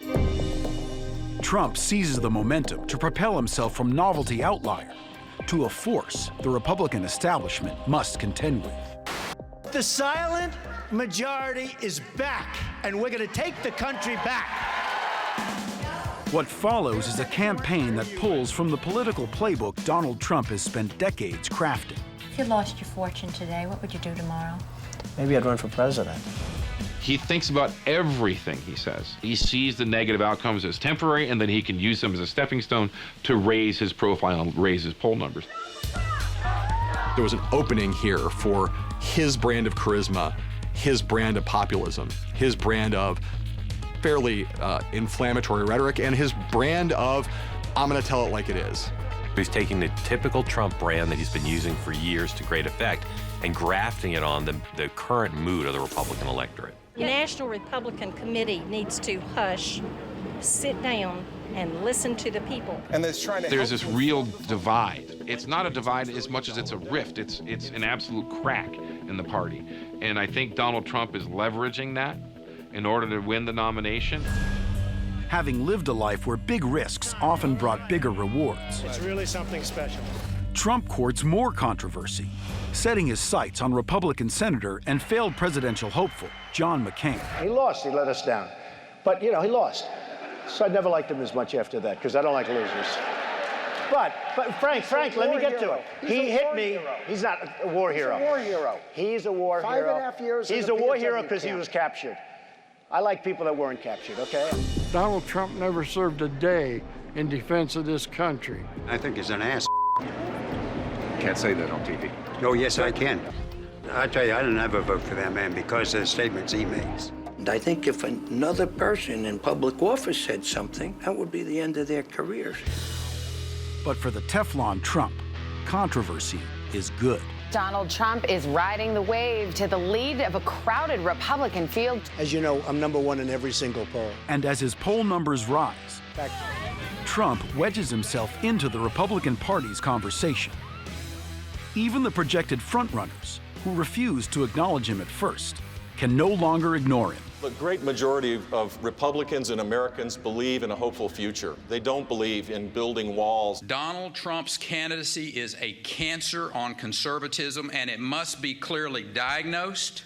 Trump seizes the momentum to propel himself from novelty outlier to a force the Republican establishment must contend with. The silent majority is back, and we're going to take the country back. What follows is a campaign that pulls from the political playbook Donald Trump has spent decades crafting. If you lost your fortune today, what would you do tomorrow? Maybe I'd run for president. He thinks about everything he says. He sees the negative outcomes as temporary, and then he can use them as a stepping stone to raise his profile and raise his poll numbers. There was an opening here for his brand of charisma, his brand of populism, his brand of fairly inflammatory rhetoric, and his brand of, I'm going to tell it like it is. He's taking the typical Trump brand that he's been using for years to great effect and grafting it on the current mood of the Republican electorate. The National Republican Committee needs to hush, sit down, and listen to the people. And there's this real divide. It's not a divide as much as it's a rift. It's an absolute crack in the party. And I think Donald Trump is leveraging that in order to win the nomination. Having lived a life where big risks often brought bigger rewards, It's really something special. Trump courts more controversy, setting his sights on Republican Senator and failed presidential hopeful John McCain. He lost. He let us down. But, you know, he lost. So I never liked him as much after that, because I don't like losers. But Frank, let me get to it. He hit me. He's not a war hero. He's a war hero. He's a war hero. 5.5 years. He's a war hero because he was captured. I like people that weren't captured, okay? Donald Trump never served a day in defense of this country. I think he's an ass. Can't say that on TV. Oh, yes, I can. I tell you, I didn't ever vote for that man because of the statements he makes. And I think if another person in public office said something, that would be the end of their careers. But for the Teflon Trump, controversy is good. Donald Trump is riding the wave to the lead of a crowded Republican field. As you know, I'm #1 in every single poll. And as his poll numbers rise, Trump wedges himself into the Republican Party's conversation. Even the projected frontrunners, who refused to acknowledge him at first, can no longer ignore him. The great majority of Republicans and Americans believe in a hopeful future. They don't believe in building walls. Donald Trump's candidacy is a cancer on conservatism, and it must be clearly diagnosed,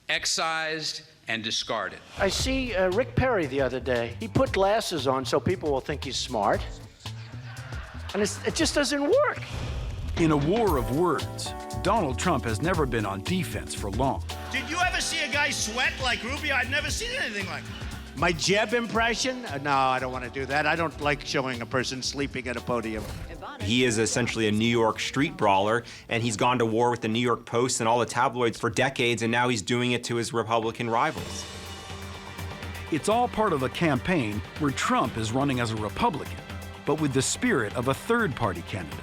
excised, and discarded. I see Rick Perry the other day. He put glasses on so people will think he's smart. And it just doesn't work. In a war of words, Donald Trump has never been on defense for long. Did you ever see a guy sweat like Rubio? I'd never seen anything like it. My Jeb impression? No, I don't want to do that. I don't like showing a person sleeping at a podium. He is essentially a New York street brawler, and he's gone to war with the New York Post and all the tabloids for decades, and now he's doing it to his Republican rivals. It's all part of a campaign where Trump is running as a Republican, but with the spirit of a third-party candidate.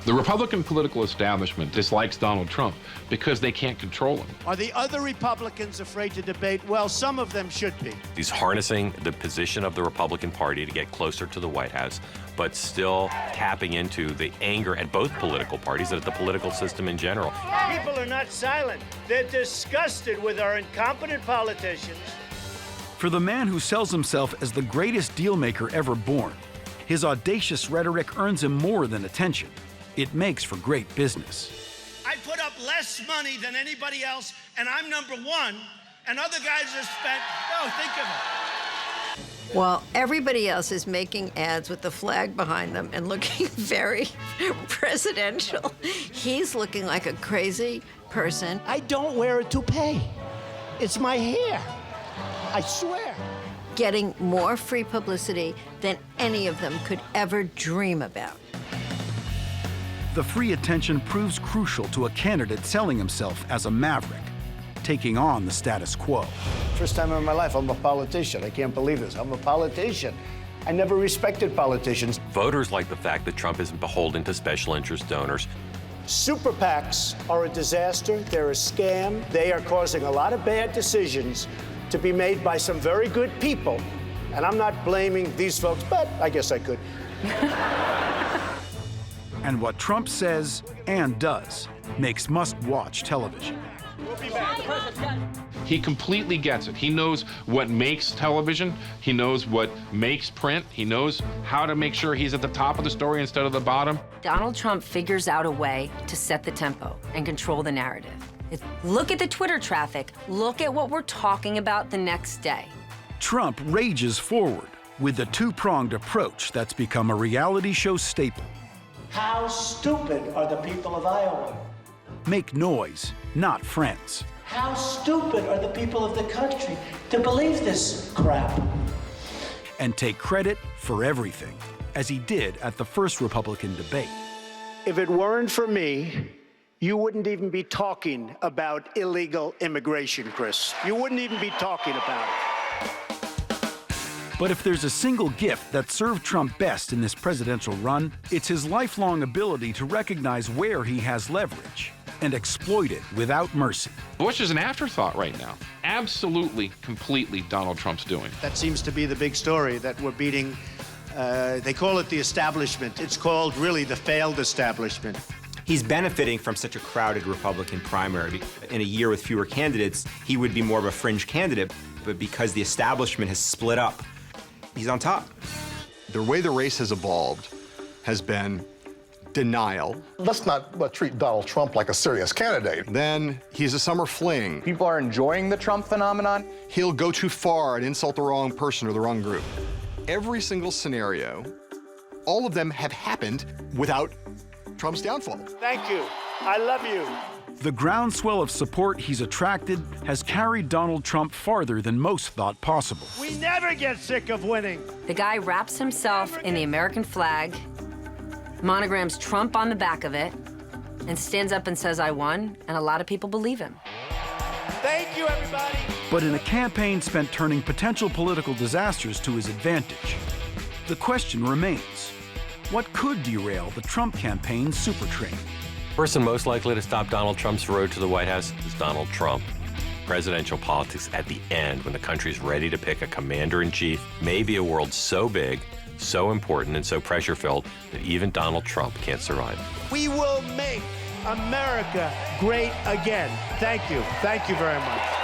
The Republican political establishment dislikes Donald Trump because they can't control him. Are the other Republicans afraid to debate? Well, some of them should be. He's harnessing the position of the Republican Party to get closer to the White House, but still tapping into the anger at both political parties and at the political system in general. People are not silent. They're disgusted with our incompetent politicians. For the man who sells himself as the greatest dealmaker ever born, his audacious rhetoric earns him more than attention. It makes for great business. I put up less money than anybody else, and I'm #1, and other guys have spent, think of it. While everybody else is making ads with the flag behind them and looking very presidential, he's looking like a crazy person. I don't wear a toupee. It's my hair. I swear. Getting more free publicity than any of them could ever dream about. The free attention proves crucial to a candidate selling himself as a maverick, taking on the status quo. First time in my life, I'm a politician. I can't believe this. I'm a politician. I never respected politicians. Voters like the fact that Trump isn't beholden to special interest donors. Super PACs are a disaster. They're a scam. They are causing a lot of bad decisions to be made by some very good people. And I'm not blaming these folks, but I guess I could. And what Trump says and does makes must-watch television. He completely gets it. He knows what makes television. He knows what makes print. He knows how to make sure he's at the top of the story instead of the bottom. Donald Trump figures out a way to set the tempo and control the narrative. Look at the Twitter traffic. Look at what we're talking about the next day. Trump rages forward with the two-pronged approach that's become a reality show staple. How stupid are the people of Iowa? Make noise, not friends. How stupid are the people of the country to believe this crap? And take credit for everything, as he did at the first Republican debate. If it weren't for me, you wouldn't even be talking about illegal immigration, Chris. You wouldn't even be talking about it. But if there's a single gift that served Trump best in this presidential run, it's his lifelong ability to recognize where he has leverage and exploit it without mercy. Bush is an afterthought right now. Absolutely, completely Donald Trump's doing. That seems to be the big story, that we're beating, they call it the establishment. It's called really the failed establishment. He's benefiting from such a crowded Republican primary. In a year with fewer candidates, he would be more of a fringe candidate, but because the establishment has split up, he's on top. The way the race has evolved has been denial. Let's not treat Donald Trump like a serious candidate. Then he's a summer fling. People are enjoying the Trump phenomenon. He'll go too far and insult the wrong person or the wrong group. Every single scenario, all of them have happened without Trump's downfall. Thank you. I love you. The groundswell of support he's attracted has carried Donald Trump farther than most thought possible. We never get sick of winning. The guy wraps himself in the American flag, monograms Trump on the back of it, and stands up and says, I won, and a lot of people believe him. Thank you, everybody. But in a campaign spent turning potential political disasters to his advantage, the question remains, what could derail the Trump campaign's super train? The person most likely to stop Donald Trump's road to the White House is Donald Trump. Presidential politics at the end, when the country's ready to pick a commander-in-chief, may be a world so big, so important, and so pressure-filled that even Donald Trump can't survive. We will make America great again. Thank you. Thank you very much.